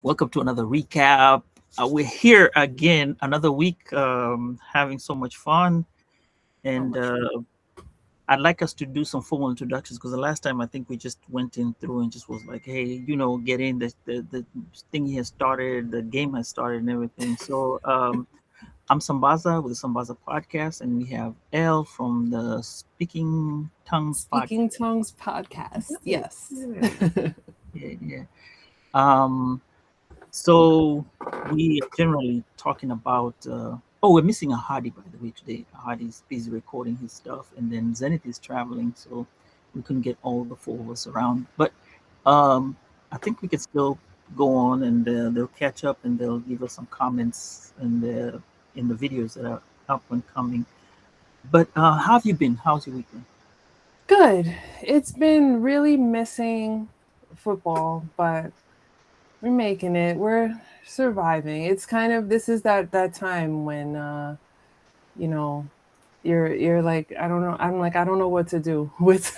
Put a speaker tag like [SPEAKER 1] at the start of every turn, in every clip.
[SPEAKER 1] Welcome to another recap. We're here again, another week, having so much fun.
[SPEAKER 2] So
[SPEAKER 1] And
[SPEAKER 2] much.
[SPEAKER 1] I'd like us to do some formal introductions because the last time I think we just went in through and just was like, hey, get in. The thing has started, the game has started, and everything. So I'm Sambaza with the Sambaza Podcast, and we have Elle from the Speaking Tongues Podcast.
[SPEAKER 2] Speaking Tongues podcast.
[SPEAKER 1] Yeah,
[SPEAKER 2] Yes.
[SPEAKER 1] yeah, yeah, yeah. Um, So we are generally talking about. Oh, we're missing a Hardy by the way today. Hardy's busy recording his stuff, and then Zenith is traveling, so we couldn't get all the four of us around. But um, I think we can still go on, and they'll catch up, and they'll give us some comments in the videos that are up and coming. But how have you been? How's your weekend?
[SPEAKER 2] Good. It's been really missing football, but we're making it. We're surviving. It's kind of this is that time when you know, you're like I don't know. I'm like I don't know what to do with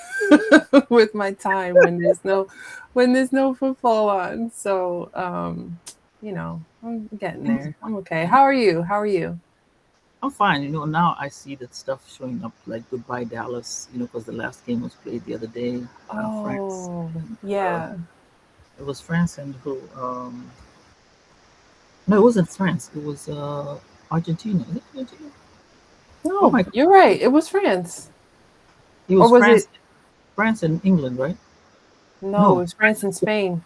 [SPEAKER 2] with my time when there's no football on. So, I'm getting
[SPEAKER 1] Things
[SPEAKER 2] there. I'm okay. How are you? How are you?
[SPEAKER 1] I'm fine. Now I see that stuff showing up like Goodbye Dallas, because the last game was played the other day, France.
[SPEAKER 2] Oh,
[SPEAKER 1] And,
[SPEAKER 2] yeah.
[SPEAKER 1] it was France and who? No, it wasn't France. It was Argentina. Is it Argentina? Oh
[SPEAKER 2] No,
[SPEAKER 1] my God.
[SPEAKER 2] you're right. It was France.
[SPEAKER 1] It
[SPEAKER 2] Or
[SPEAKER 1] was
[SPEAKER 2] was it?
[SPEAKER 1] France and England, right?
[SPEAKER 2] No, it
[SPEAKER 1] No,
[SPEAKER 2] was France and Spain.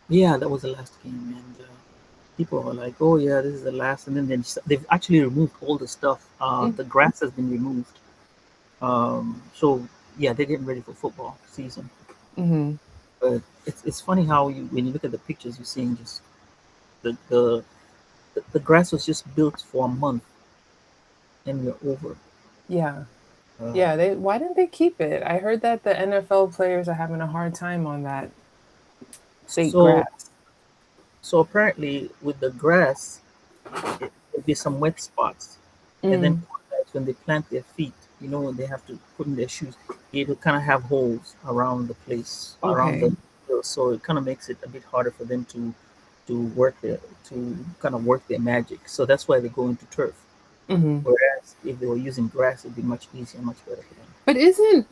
[SPEAKER 1] yeah, that was the last game. And people were like, oh, yeah, this is the last. And then they've actually removed all the stuff. The grass has been removed. So, yeah, they're getting ready for football season.
[SPEAKER 2] Mm-hmm.
[SPEAKER 1] But it's funny how when you look at the pictures, you're seeing just the the the grass was just built for a month and we're over.
[SPEAKER 2] Yeah.
[SPEAKER 1] Uh,
[SPEAKER 2] Yeah, they why didn't they keep it? I heard that the NFL players are having a hard time on that fake
[SPEAKER 1] so
[SPEAKER 2] grass.
[SPEAKER 1] so apparently with the grass, there'll be some wet spots, and then
[SPEAKER 2] Mm,
[SPEAKER 1] quarterbacks, when they plant their feet, when they have to put in their shoes, it'll kind of have holes around the place, around
[SPEAKER 2] okay.
[SPEAKER 1] the so it kind of makes it a bit harder for them to work their to kind of work their magic. So that's why they go into turf.
[SPEAKER 2] Mm-hmm.
[SPEAKER 1] Whereas if they were using grass, it'd be much easier, much better for them.
[SPEAKER 2] But isn't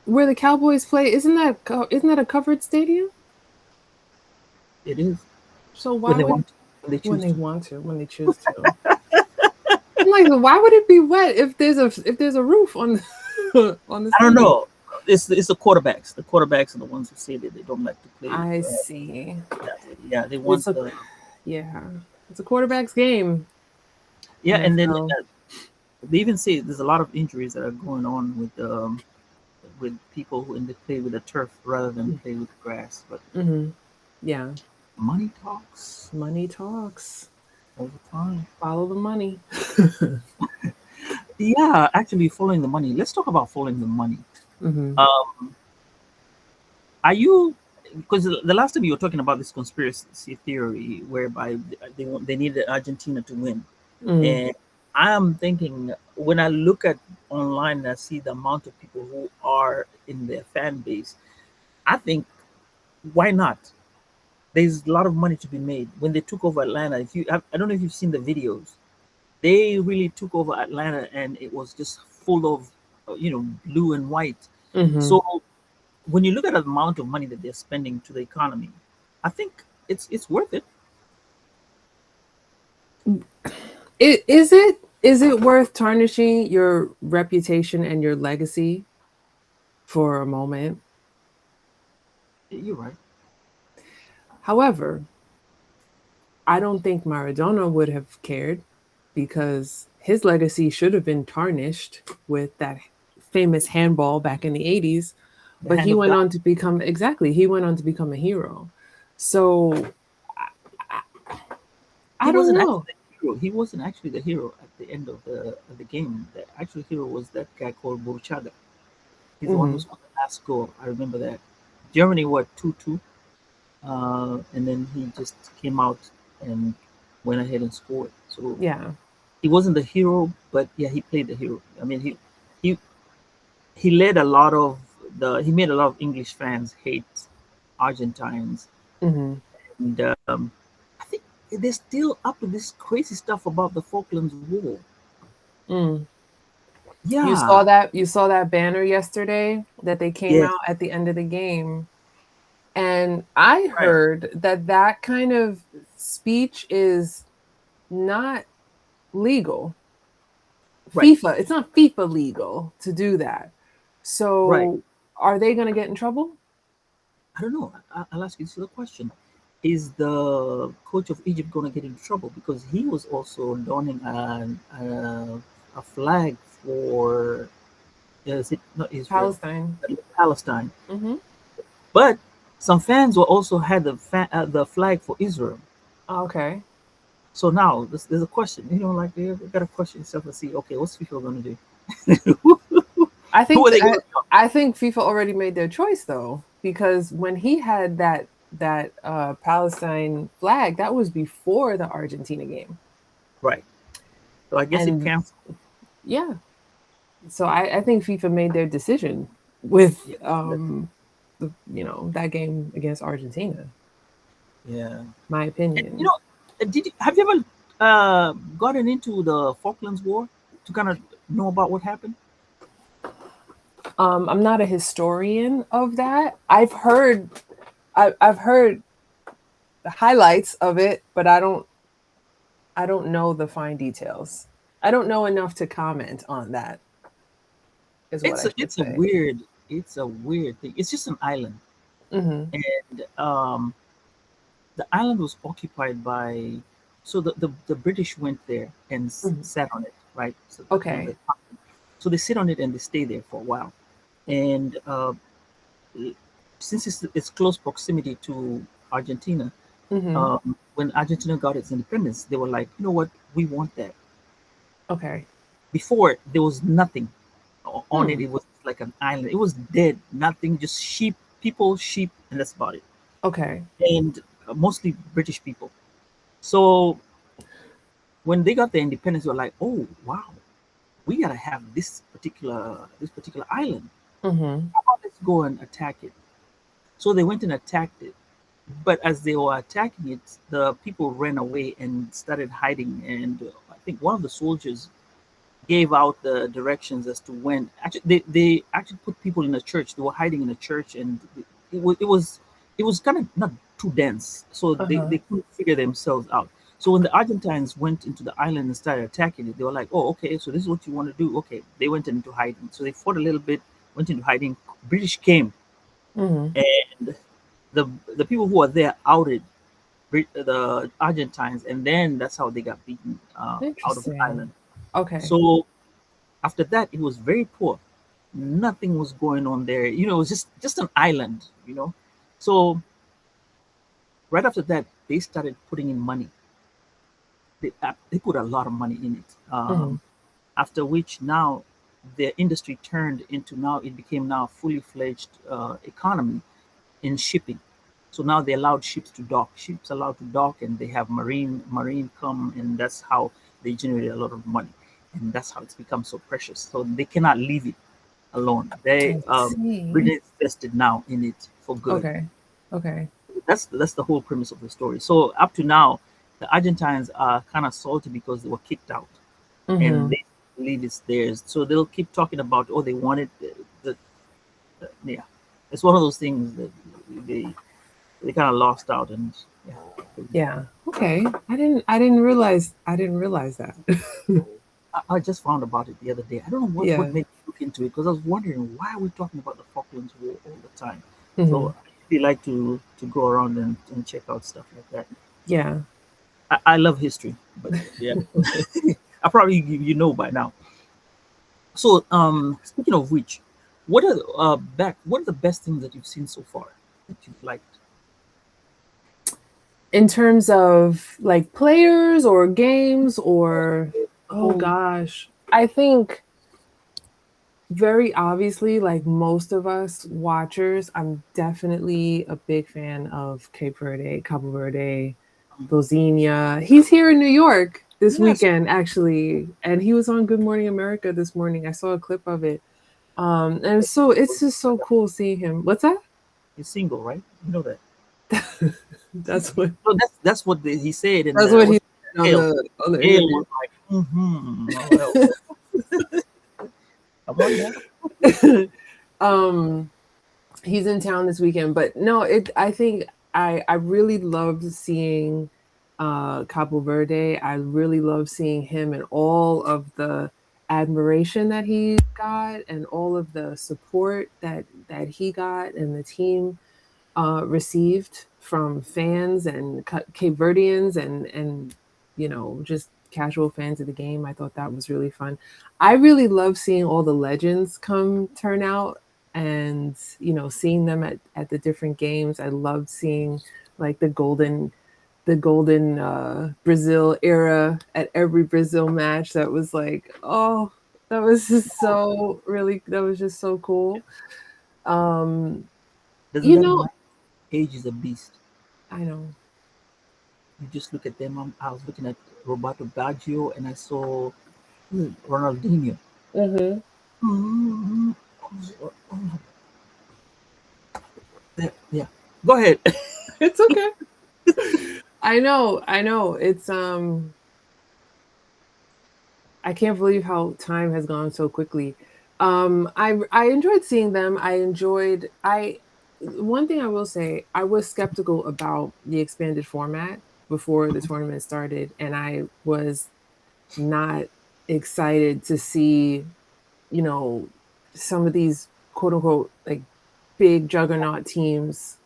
[SPEAKER 2] where the Cowboys play? Isn't that a covered stadium?
[SPEAKER 1] It is
[SPEAKER 2] So
[SPEAKER 1] when
[SPEAKER 2] why
[SPEAKER 1] they
[SPEAKER 2] would
[SPEAKER 1] want to, when they choose to.
[SPEAKER 2] when they choose to? I'm like, why would it be wet if there's a roof on on the
[SPEAKER 1] I don't
[SPEAKER 2] stadium?
[SPEAKER 1] know. It's the quarterbacks. The quarterbacks are the ones who say that they don't like to play
[SPEAKER 2] I see.
[SPEAKER 1] that way. Yeah, they want
[SPEAKER 2] It's a
[SPEAKER 1] the
[SPEAKER 2] yeah. It's a quarterback's game.
[SPEAKER 1] yeah, and then
[SPEAKER 2] NFL.
[SPEAKER 1] they even say there's a lot of injuries that are going on with people who they play with the turf rather than play with grass. But
[SPEAKER 2] Mm-hmm. Yeah.
[SPEAKER 1] money talks
[SPEAKER 2] Money talks.
[SPEAKER 1] all the time.
[SPEAKER 2] Follow the money.
[SPEAKER 1] Yeah, actually, following the money. Let's talk about following the money.
[SPEAKER 2] Mm-hmm.
[SPEAKER 1] Um, are you? Because the last time you were talking about this conspiracy theory whereby they needed Argentina to win,
[SPEAKER 2] Mm-hmm.
[SPEAKER 1] and I am thinking when I look at online and I see the amount of people who are in their fan base, I think why not? There's a lot of money to be made. When they took over Atlanta, if you I don't know if you've seen the videos, they really took over Atlanta and it was just full of blue and white.
[SPEAKER 2] Mm-hmm.
[SPEAKER 1] So when you look at the amount of money that they're spending to the economy, I think it's worth it.
[SPEAKER 2] Is it worth tarnishing your reputation and your legacy for a moment?
[SPEAKER 1] You're right.
[SPEAKER 2] However, I don't think Maradona would have cared because his legacy should have been tarnished with that famous handball back in the 80s,
[SPEAKER 1] The
[SPEAKER 2] but
[SPEAKER 1] hand
[SPEAKER 2] he
[SPEAKER 1] of
[SPEAKER 2] went
[SPEAKER 1] God.
[SPEAKER 2] on to become exactly, he went on to become a hero. So
[SPEAKER 1] He
[SPEAKER 2] I don't
[SPEAKER 1] wasn't
[SPEAKER 2] know.
[SPEAKER 1] actually the hero. He wasn't actually the hero at the end of the game. The actual hero was that guy called Burchaga. He's the one who
[SPEAKER 2] Mhm.
[SPEAKER 1] scored the last goal. I remember that. Germany what 2-2, and then he just came out and went ahead and scored. So
[SPEAKER 2] Yeah.
[SPEAKER 1] he wasn't the hero, but yeah, he played the hero. I mean, he he led a lot of he made a lot of English fans hate Argentines,
[SPEAKER 2] Mhm.
[SPEAKER 1] and they're still up to this crazy stuff about the Falklands War.
[SPEAKER 2] Mm.
[SPEAKER 1] Yeah.
[SPEAKER 2] You saw that banner yesterday that they came
[SPEAKER 1] Yes.
[SPEAKER 2] out at the end of the game. And I
[SPEAKER 1] Right.
[SPEAKER 2] heard that that kind of speech is not legal.
[SPEAKER 1] Right.
[SPEAKER 2] It's not FIFA legal to do that.
[SPEAKER 1] Right.
[SPEAKER 2] So are they going to get in trouble?
[SPEAKER 1] I don't know. I'll ask you this other question. Is the coach of Egypt going to get in trouble because he was also donning a flag for, is it not Israel,
[SPEAKER 2] Palestine.
[SPEAKER 1] Palestine?
[SPEAKER 2] Mm-hmm.
[SPEAKER 1] But some fans will also had the flag for Israel.
[SPEAKER 2] Okay.
[SPEAKER 1] So now there's a question. Like you got to question yourself and see, okay, what's FIFA going to do?
[SPEAKER 2] I
[SPEAKER 1] Who
[SPEAKER 2] think
[SPEAKER 1] are they going to?
[SPEAKER 2] I think FIFA already made their choice though, because when he had that Palestine flag, that was before the Argentina game,
[SPEAKER 1] Right. So I guess it
[SPEAKER 2] and
[SPEAKER 1] counts.
[SPEAKER 2] yeah, so I think FIFA made their decision with
[SPEAKER 1] Yeah.
[SPEAKER 2] that game against Argentina.
[SPEAKER 1] Yeah.
[SPEAKER 2] My
[SPEAKER 1] And
[SPEAKER 2] opinion.
[SPEAKER 1] have you ever gotten into the Falklands War to kind of know about what happened?
[SPEAKER 2] I'm not a historian of that. I've heard the highlights of it, but I don't know the fine details. I don't know enough to comment on that. Is what
[SPEAKER 1] It's
[SPEAKER 2] I
[SPEAKER 1] a,
[SPEAKER 2] should
[SPEAKER 1] it's a
[SPEAKER 2] say.
[SPEAKER 1] weird it's a weird thing. It's just an island,
[SPEAKER 2] Mm-hmm.
[SPEAKER 1] and the island was occupied by. So the British went there and
[SPEAKER 2] Mm-hmm.
[SPEAKER 1] sat on it, right? So
[SPEAKER 2] Okay.
[SPEAKER 1] so they sit on it and they stay there for a while, and since it's close proximity to Argentina,
[SPEAKER 2] Mm-hmm.
[SPEAKER 1] when Argentina got its independence, they were like, you know what, we want that.
[SPEAKER 2] Okay.
[SPEAKER 1] Before there was nothing on it.
[SPEAKER 2] Hmm.
[SPEAKER 1] It was like an island. It was dead, nothing, just sheep, people, sheep, and that's about it.
[SPEAKER 2] Okay.
[SPEAKER 1] And mostly British people. So when they got their independence, they were like, oh wow, we gotta have this particular island.
[SPEAKER 2] Mm-hmm.
[SPEAKER 1] How about let's go and attack it? So they went and attacked it. But as they were attacking it, the people ran away and started hiding. And I think one of the soldiers gave out the directions as to when. Actually, they actually put people in a church. They were hiding in a church, and it was kind of not too dense, so
[SPEAKER 2] Uh-huh.
[SPEAKER 1] they couldn't figure themselves out. So when the Argentines went into the island and started attacking it, they were like, "Oh, okay, so this is what you want to do." Okay, they went into hiding. So they fought a little bit, went into hiding. British came,
[SPEAKER 2] Mm-hmm.
[SPEAKER 1] and the the people who were there outed the Argentines, and then that's how they got beaten out of the
[SPEAKER 2] Interesting.
[SPEAKER 1] island.
[SPEAKER 2] Okay.
[SPEAKER 1] So after that, it was very poor. Nothing was going on there. It was just an island. So right after that, they started putting in money. They put a lot of money in it.
[SPEAKER 2] Mm-hmm.
[SPEAKER 1] After which, now the industry turned into, now it became now a fully fledged economy in shipping. So now they allowed ships to dock. Ships allowed to dock, and they have marine come, and that's how they generate a lot of money, and that's how it's become so precious. So they cannot leave it alone. They
[SPEAKER 2] I see.
[SPEAKER 1] Britain is invested now in it for good.
[SPEAKER 2] Okay. Okay.
[SPEAKER 1] That's the whole premise of the story. So up to now, the Argentines are kind of salty because they were kicked out, and
[SPEAKER 2] Mm-hmm.
[SPEAKER 1] they believe it's theirs. So they'll keep talking about, oh, they wanted yeah. It's one of those things that they they kind of lost out, and yeah.
[SPEAKER 2] Yeah. Okay. I didn't realize that.
[SPEAKER 1] I just found about it the other day. I don't know what
[SPEAKER 2] Yeah.
[SPEAKER 1] made me look into it, because I was wondering, why are we talking about the Falklands War all the time.
[SPEAKER 2] Mm-hmm.
[SPEAKER 1] So I really like to go around and check out stuff like that.
[SPEAKER 2] Yeah.
[SPEAKER 1] I love history, but yeah, I probably you know by now. So speaking of which, what are the best things that you've seen so far that you've liked?
[SPEAKER 2] In terms of like players or games or
[SPEAKER 1] The
[SPEAKER 2] oh
[SPEAKER 1] whole
[SPEAKER 2] gosh, I think very obviously, like most of us watchers, I'm definitely a big fan of Cabo Verde, Bozinia. He's here in New York this
[SPEAKER 1] yes,
[SPEAKER 2] weekend, actually, and he was on Good Morning America this morning. I saw a clip of it, and so it's just so cool seeing him. What's that?
[SPEAKER 1] he's single, right? You know that.
[SPEAKER 2] That's what
[SPEAKER 1] So that's what he said, and
[SPEAKER 2] that's what
[SPEAKER 1] what
[SPEAKER 2] he said
[SPEAKER 1] Elle
[SPEAKER 2] on the
[SPEAKER 1] Elle
[SPEAKER 2] interview.
[SPEAKER 1] was like, oh, come on now.
[SPEAKER 2] um he's in town this weekend, but no, I think I really loved seeing Cabo Verde. I really love seeing him and all of the admiration that he got and all of the support that he got and the team received from fans and Cape Verdeans and just casual fans of the game. I thought that was really fun. I really love seeing all the legends come turn out and seeing them at the different games. I loved seeing like the golden Brazil era at every Brazil match. That was like, oh, that was just so really that was just so cool. Um,
[SPEAKER 1] Doesn't
[SPEAKER 2] you
[SPEAKER 1] that
[SPEAKER 2] know,
[SPEAKER 1] remind you? Age is a beast.
[SPEAKER 2] I know.
[SPEAKER 1] You just look at them. I was looking at Roberto Baggio, and I saw Ronaldinho.
[SPEAKER 2] Hmm.
[SPEAKER 1] Mhm. Yeah. Go ahead.
[SPEAKER 2] It's okay. I know. I can't believe how time has gone so quickly. I enjoyed seeing them. I one thing I will say, I was skeptical about the expanded format before the tournament started, and I was not excited to see, you know, some of these quote unquote like big juggernaut teams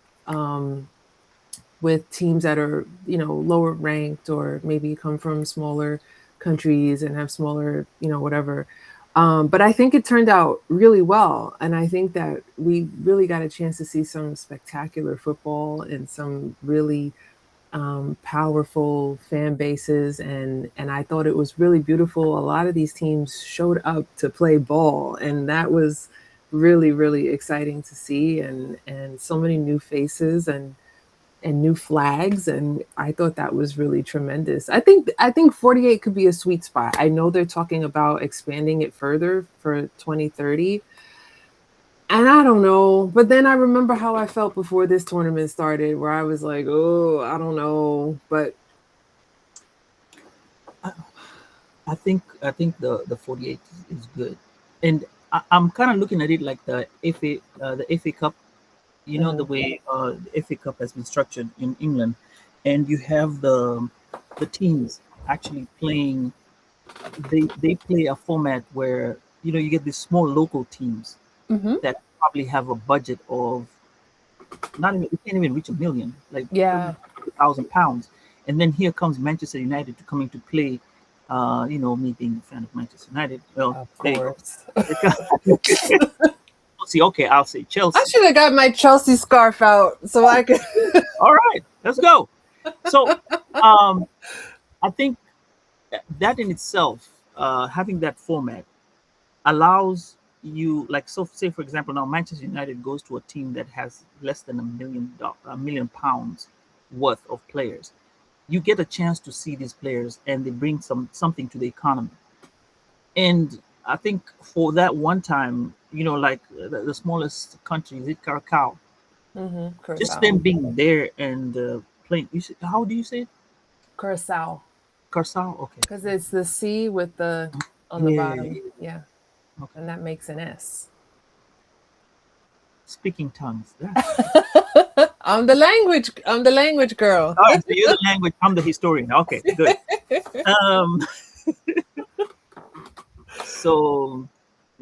[SPEAKER 2] with teams that are lower ranked or maybe come from smaller countries and have smaller whatever. But I think it turned out really well, and I think that we really got a chance to see some spectacular football and some really powerful fan bases, and I thought it was really beautiful. A lot of these teams showed up to play ball, and that was really really exciting to see, and so many new faces and new flags, and I thought that was really tremendous. I think 48 could be a sweet spot. I know they're talking about expanding it further for 2030, and I don't know, but then I remember how I felt before this tournament started, where I was like, oh, I don't know, but
[SPEAKER 1] I, I think the 48 is good, and I'm kind of looking at it like the FA Cup. You know the
[SPEAKER 2] mhm,
[SPEAKER 1] way the FA Cup has been structured in England, and you have the teams actually playing. They play a format where you get these small local teams
[SPEAKER 2] mhm,
[SPEAKER 1] that probably have a budget of not even, we can't even reach a million, like
[SPEAKER 2] yeah,
[SPEAKER 1] £1,000, and then here comes Manchester United to coming to play. Me being a fan of Manchester United, well,
[SPEAKER 2] of
[SPEAKER 1] there you go.
[SPEAKER 2] course.
[SPEAKER 1] See, okay, I'll say
[SPEAKER 2] I
[SPEAKER 1] Chelsea.
[SPEAKER 2] should have got my Chelsea scarf out so I could.
[SPEAKER 1] All right, let's go. So, um, I think that in itself, having that format allows you, like, so say for example, now Manchester United goes to a team that has less than £1 million worth of players. You get a chance to see these players, and they bring something to the economy. And I think for that one time, like the smallest country, is it Curacao? Just
[SPEAKER 2] Curacao.
[SPEAKER 1] them being there and playing. How do you say it?
[SPEAKER 2] Curacao.
[SPEAKER 1] Curacao. Okay.
[SPEAKER 2] Because it's the C with the on the
[SPEAKER 1] Yeah, yeah,
[SPEAKER 2] bottom.
[SPEAKER 1] yeah.
[SPEAKER 2] Yeah.
[SPEAKER 1] Okay.
[SPEAKER 2] And that makes an S.
[SPEAKER 1] Speaking tongues.
[SPEAKER 2] I'm the language girl.
[SPEAKER 1] All right. So you're the language. I'm the historian. Okay. Good. Um. So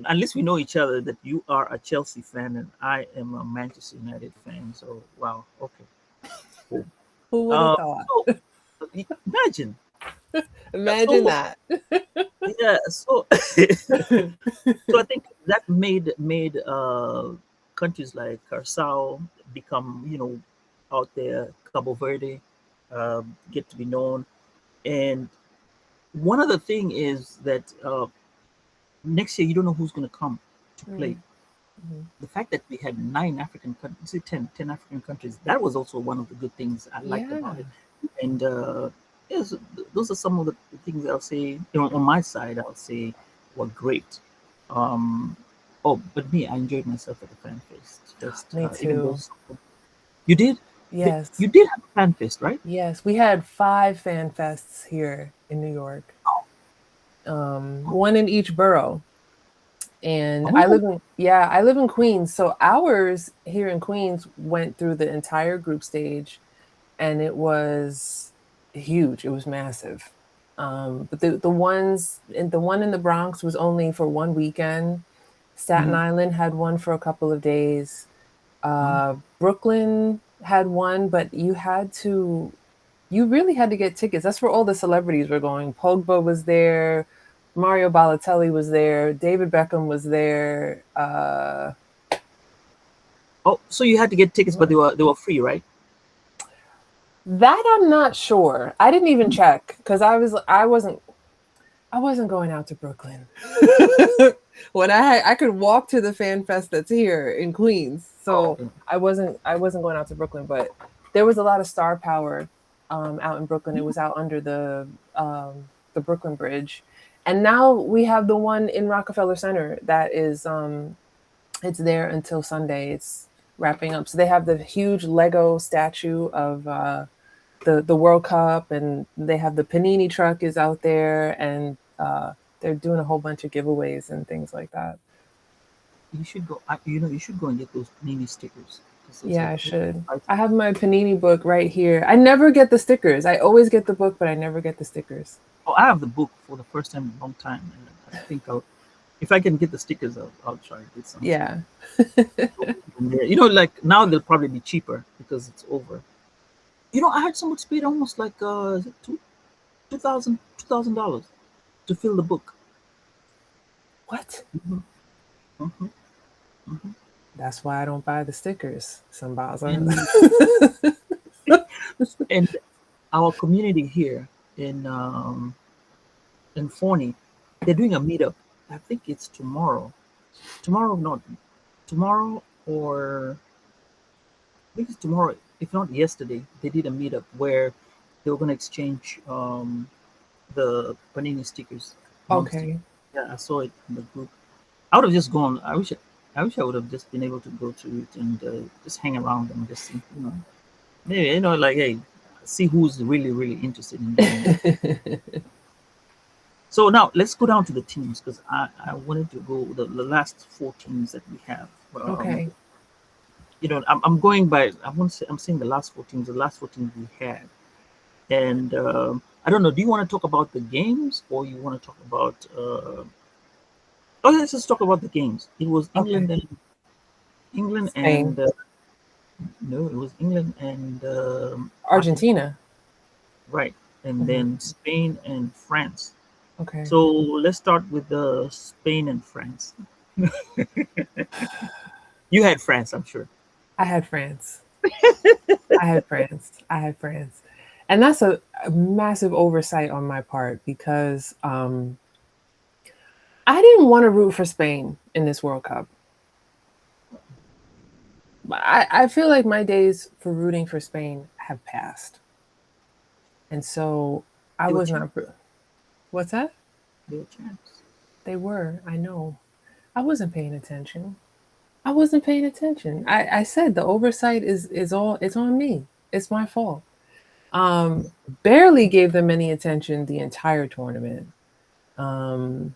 [SPEAKER 1] at least we know each other, that you are a Chelsea fan and I am a Manchester United fan. So wow. Okay. Cool.
[SPEAKER 2] Who would have thought?
[SPEAKER 1] So imagine.
[SPEAKER 2] Imagine
[SPEAKER 1] So
[SPEAKER 2] that.
[SPEAKER 1] yeah. So so I think that made countries like Curacao become, out there. Cabo Verde get to be known. And one other thing is that next year you don't know who's going to come to play.
[SPEAKER 2] Mhm, mhm.
[SPEAKER 1] The fact that we had 9 African countries, say 10 African countries, that was also one of the good things I liked about
[SPEAKER 2] Yeah.
[SPEAKER 1] it. And yes, those are some of the things I'll say. On my side, I'll say were great. Um, oh, but me, I enjoyed myself at the fan fest. Just
[SPEAKER 2] Me
[SPEAKER 1] even though
[SPEAKER 2] too.
[SPEAKER 1] you did.
[SPEAKER 2] Yes.
[SPEAKER 1] You did have a fan fest, right?
[SPEAKER 2] Yes. We had 5 fan fests here in New York. One in each borough. And
[SPEAKER 1] Oh,
[SPEAKER 2] I live in Queens. So ours here in Queens went through the entire group stage, and it was huge. It was massive. But the one in the Bronx was only for one weekend. Staten
[SPEAKER 1] mhm.
[SPEAKER 2] Island had one for a couple of days.
[SPEAKER 1] Oh,
[SPEAKER 2] Brooklyn had one, but you really had to get tickets. That's where all the celebrities were going. Pogba was there, Mario Balotelli was there, David Beckham was there.
[SPEAKER 1] oh, so you had to get tickets, but they were free, right?
[SPEAKER 2] That I'm not sure. I didn't even check because I wasn't going out to Brooklyn. When I could walk to the fan fest that's here in Queens,
[SPEAKER 1] Oh,
[SPEAKER 2] so
[SPEAKER 1] okay.
[SPEAKER 2] I wasn't going out to Brooklyn. But there was a lot of star power out in Brooklyn. It was out under the Brooklyn Bridge, and now we have the one in Rockefeller Center that is it's there until Sunday. It's wrapping up. So they have the huge Lego statue of the World Cup, and they have the Panini truck is out there, and they're doing a whole bunch of giveaways and things like that.
[SPEAKER 1] You should go. You should go and get those Panini stickers. 'Cause those
[SPEAKER 2] Yeah,
[SPEAKER 1] are
[SPEAKER 2] I
[SPEAKER 1] those
[SPEAKER 2] should.
[SPEAKER 1] are
[SPEAKER 2] I
[SPEAKER 1] priceless.
[SPEAKER 2] have my Panini book right here. I never get the stickers. I always get the book, but I never get the stickers.
[SPEAKER 1] Oh, I have the book for the first time in a long time, and I think if I can get the stickers, I'll try to get some too.
[SPEAKER 2] Yeah.
[SPEAKER 1] Yeah, like now they'll probably be cheaper because it's over. I had someone paid almost like is it $2,000 to fill the book.
[SPEAKER 2] What?
[SPEAKER 1] Hmm. Hmm. Hmm.
[SPEAKER 2] That's why I don't buy the stickers, Sambaza.
[SPEAKER 1] And and our community here in Forney, they're doing a meetup. I think it's tomorrow. Tomorrow, not tomorrow, or I think it's tomorrow. If not yesterday, they did a meetup where they were going to exchange the Panini stickers amongst you.
[SPEAKER 2] Okay.
[SPEAKER 1] Yeah, I saw it in the group. I would have just gone. I wish I would have just been able to go to it and just hang around and just see, maybe like, hey, see who's really really interested in doing that. So now let's go down to the teams because I wanted to go the last four teams that we have.
[SPEAKER 2] Okay.
[SPEAKER 1] I'm going by. I'm saying the last four teams. The last four teams we had, and I don't know. Do you want to talk about the games or you want to talk about? Oh, let's just talk about the games. It was
[SPEAKER 2] Okay.
[SPEAKER 1] England
[SPEAKER 2] Spain.
[SPEAKER 1] and no, it was England and Argentina,
[SPEAKER 2] Argentina.
[SPEAKER 1] right? And
[SPEAKER 2] Hmm.
[SPEAKER 1] then Spain and France.
[SPEAKER 2] Okay.
[SPEAKER 1] So let's start with the Spain and France. You had France, I'm sure.
[SPEAKER 2] I had France. I had France. I had France. And that's a massive oversight on my part because I didn't want to root for Spain in this World Cup. I feel like my days for rooting for Spain have passed. And so I
[SPEAKER 1] They were
[SPEAKER 2] was not.
[SPEAKER 1] champs.
[SPEAKER 2] What's that?
[SPEAKER 1] They were champs.
[SPEAKER 2] They were. I know. I wasn't paying attention. I wasn't paying attention. I said the oversight is all it's on me. It's my fault. Um, Barely gave them any attention the entire tournament. Um,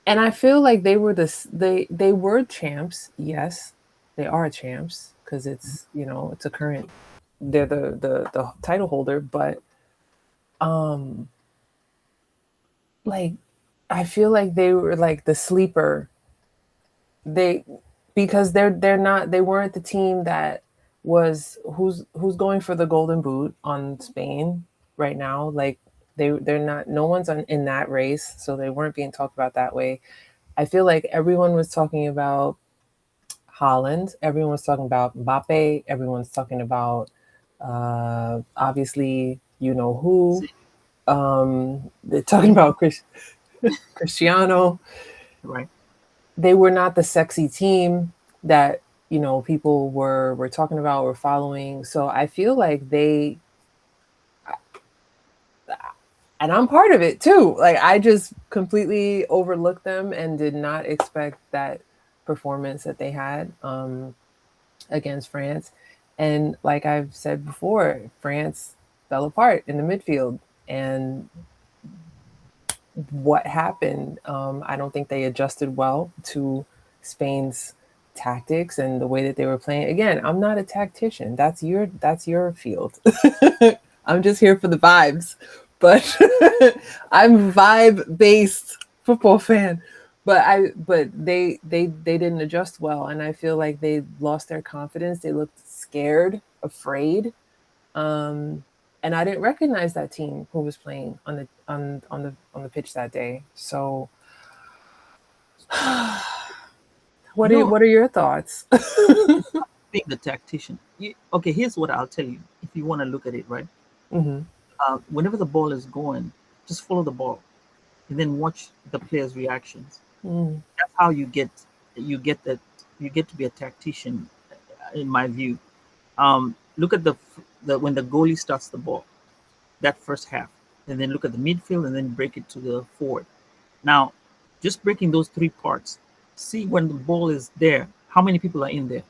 [SPEAKER 2] and I feel like they were champs. Yes, they are champs because it's a current they're the title holder, but um like I feel like they were like the sleeper. They because they weren't the team that was who's going for the golden boot on Spain right now. Like they're not no one's in that race, so they weren't being talked about that way. I feel like everyone was talking about Holland, everyone was talking about Mbappe, everyone's talking about obviously you know who.
[SPEAKER 1] See,
[SPEAKER 2] They're talking about Cristiano.
[SPEAKER 1] right?
[SPEAKER 2] They were not the sexy team that people were talking about or following. So I feel like and I'm part of it too. Like I just completely overlooked them and did not expect that performance that they had against France. And like I've said before, France fell apart in the midfield. And what happened? I don't think they adjusted well to Spain's tactics and the way that they were playing. Again, I'm not a tactician. That's your field. I'm just here for the vibes. But I'm vibe based football fan. But they didn't adjust well, and I feel like they lost their confidence. They looked scared, afraid. Um, and I didn't recognize that team who was playing on the pitch that day. So,
[SPEAKER 1] You know,
[SPEAKER 2] what are your thoughts?
[SPEAKER 1] being the tactician. Okay, here's what I'll tell you. If you want to look at it, right?
[SPEAKER 2] Hmm.
[SPEAKER 1] Whenever the ball is going, just follow the ball, and then watch the players' reactions.
[SPEAKER 2] Mm.
[SPEAKER 1] That's how you get that you get to be a tactician, in my view. Look at the when the goalie starts the ball, that first half, and then look at the midfield, and then break it to the forward. Now, just breaking those three parts, see when the ball is there, how many people are in there,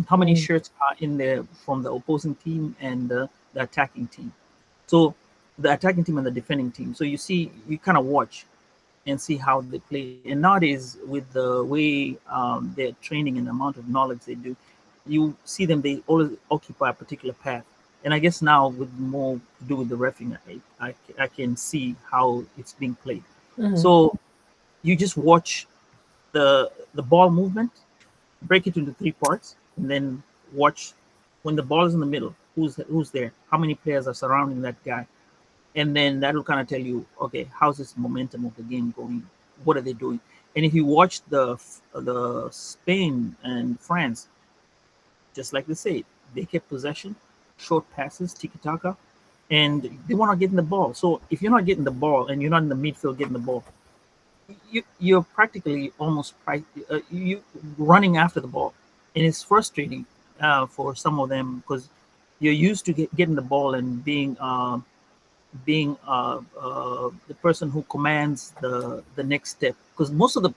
[SPEAKER 1] how many
[SPEAKER 2] Mm.
[SPEAKER 1] shirts are in there from the opposing team and the attacking team. So the attacking team and the defending team. So you kind of watch and see how they play. And nowadays, with the way they're training and the amount of knowledge they do, you see them, they always occupy a particular path. And I guess now, with more to do with the refereeing, I can see how it's being played.
[SPEAKER 2] Hmm.
[SPEAKER 1] So you just watch the ball movement, break it into three parts, and then watch when the ball is in the middle, who's there, how many players are surrounding that guy, and then that'll kind of tell you, okay, how's this momentum of the game going? What are they doing? And if you watch the Spain and France, just like they say, they kept possession, short passes, tiki taka, and they want to get in the ball. So if you're not getting the ball and you're not in the midfield getting the ball, you're practically almost you running after the ball, and it's frustrating for some of them because you're used to getting the ball and being the person who commands the next step, because most of the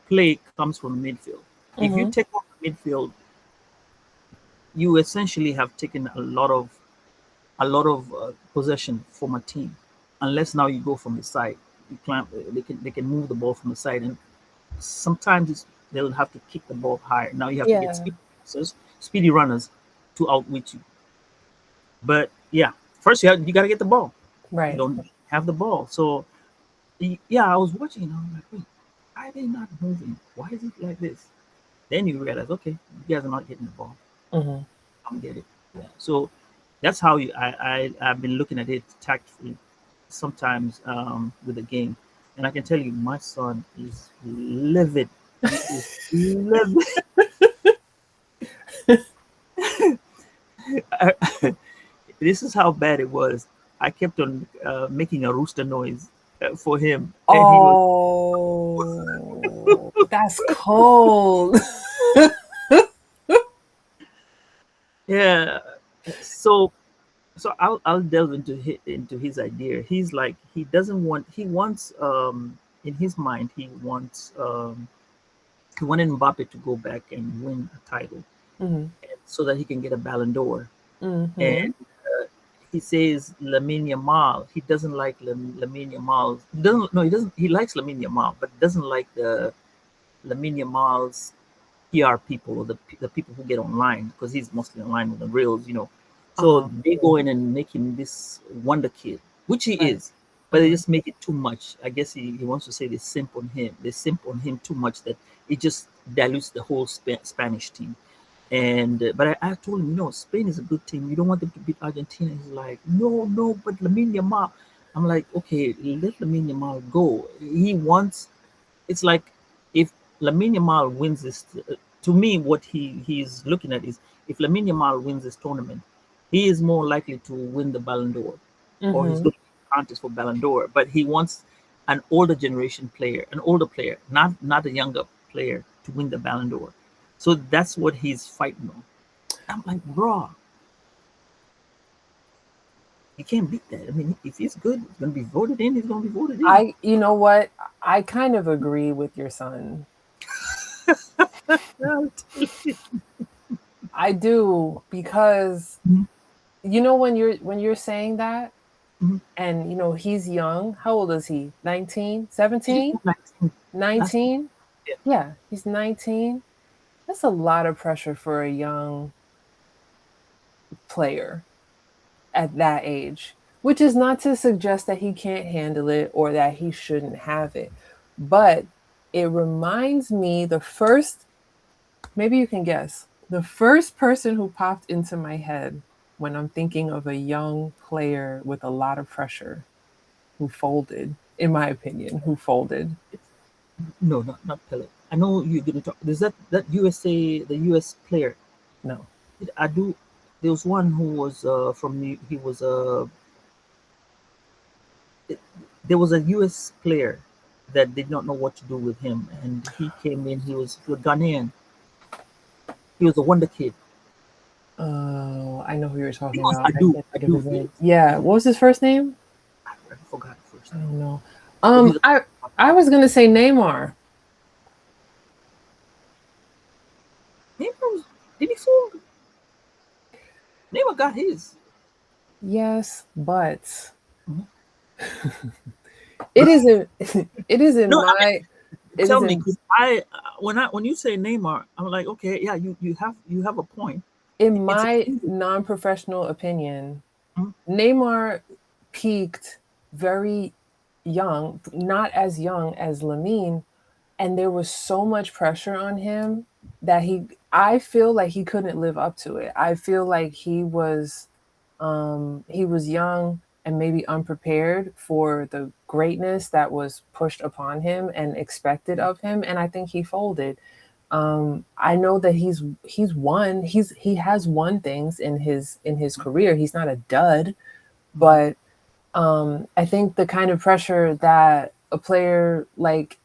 [SPEAKER 1] play comes from the midfield. If you
[SPEAKER 2] Hmm.
[SPEAKER 1] take off the midfield, you essentially have taken a lot of possession from a team, unless now you go from the side. You climb, they can move the ball from the side, and sometimes they'll have to kick the ball higher. Now you have to get
[SPEAKER 2] Yeah.
[SPEAKER 1] speedy runners to outwit you. But yeah, first you got to get the ball. You
[SPEAKER 2] Right.
[SPEAKER 1] don't have the ball, so yeah, I was watching and I was like, wait, why are they not moving? Why is it like this? Then you realize, okay, you guys are not getting the ball.
[SPEAKER 2] Hmm.
[SPEAKER 1] I don't get it. Yeah. So that's how I've been looking at it tactfully sometimes with the game. And I can tell you, my son is livid. He is livid. This is how bad it was. I kept on making a rooster noise for him, and he was,
[SPEAKER 2] Oh, that's cold.
[SPEAKER 1] yeah. So I'll delve into his idea. He's like, he wants in his mind, he wanted Mbappe to go back and win a title
[SPEAKER 2] Hmm.
[SPEAKER 1] so that he can get a Ballon d'Or.
[SPEAKER 2] Hmm.
[SPEAKER 1] And he says Lamine Yamal. He doesn't like Lamine Yamal. He doesn't. No, he doesn't. He likes Lamine Yamal, but doesn't like the Lamine Yamal's PR people, or the people who get online, because he's mostly online with the reels. So
[SPEAKER 2] Uh-huh.
[SPEAKER 1] they go in and make him this wonder kid, which he
[SPEAKER 2] Right.
[SPEAKER 1] is, but they
[SPEAKER 2] Hmm.
[SPEAKER 1] just make it too much. I guess he wants to say they simp on him. They simp on him too much that it just dilutes the whole Spanish team. And but I told him, Spain is a good team. You don't want them to beat Argentina. He's like, no, no, but Lamine Yamal. I'm like, okay, let Lamine Yamal go. He wants. It's like if Lamine Yamal wins this. To me, what he's looking at is, if Lamine Yamal wins this tournament, he is more likely to win the Ballon d'Or, or he's
[SPEAKER 2] Hmm.
[SPEAKER 1] going to contest for Ballon d'Or. But he wants an older generation player, an older player, not a younger player, to win the Ballon d'Or. So that's what he's fighting on. I'm like, bro, you can't beat that. I mean, if he's good, he's gonna be voted in. He's gonna be voted in.
[SPEAKER 2] You know what? I kind of agree with your son. I do, because
[SPEAKER 1] Mhm.
[SPEAKER 2] you know when you're saying that,
[SPEAKER 1] Mhm.
[SPEAKER 2] and you know he's young. How old is he? 19,
[SPEAKER 1] He just
[SPEAKER 2] 17,
[SPEAKER 1] turned 19 last year.
[SPEAKER 2] 19?
[SPEAKER 1] Yeah.
[SPEAKER 2] Yeah, he's 19. That's a lot of pressure for a young player at that age, which is not to suggest that he can't handle it or that he shouldn't have it. But it reminds me, the first, maybe you can guess, the first person who popped into my head when I'm thinking of a young player with a lot of pressure who folded, in my opinion, who folded.
[SPEAKER 1] It's, no, not Pele. I know you're going to talk. There's that USA, the US player.
[SPEAKER 2] No.
[SPEAKER 1] I do. There was one who was from the. He was there was a US player that did not know what to do with him, and he came in. He was Ghanaian. He was a wonder kid.
[SPEAKER 2] Oh, I know who you're
[SPEAKER 1] He
[SPEAKER 2] talking
[SPEAKER 1] was
[SPEAKER 2] about. I can't think of
[SPEAKER 1] Adu.
[SPEAKER 2] his name. Yeah, what was his first name?
[SPEAKER 1] I forgot the first
[SPEAKER 2] I
[SPEAKER 1] name.
[SPEAKER 2] don't know.
[SPEAKER 1] But he's
[SPEAKER 2] I was gonna say Neymar.
[SPEAKER 1] Neymar was, did he fall? Neymar got his.
[SPEAKER 2] Yes, but
[SPEAKER 1] Mhm.
[SPEAKER 2] it isn't. It isn't
[SPEAKER 1] No, I mean,
[SPEAKER 2] my. It
[SPEAKER 1] tell me,
[SPEAKER 2] isn't
[SPEAKER 1] because when you say Neymar, I'm like, okay, yeah, you have a point.
[SPEAKER 2] in
[SPEAKER 1] It's a
[SPEAKER 2] my
[SPEAKER 1] season.
[SPEAKER 2] non-professional opinion.
[SPEAKER 1] Mhm.
[SPEAKER 2] Neymar peaked very young, not as young as Lamine, and there was so much pressure on him that I feel like he couldn't live up to it. I feel like he was young and maybe unprepared for the greatness that was pushed upon him and expected of him, and I think he folded. I know that he has won things in his career. He's not a dud,
[SPEAKER 1] Mhm.
[SPEAKER 2] but I think the kind of pressure that a player like,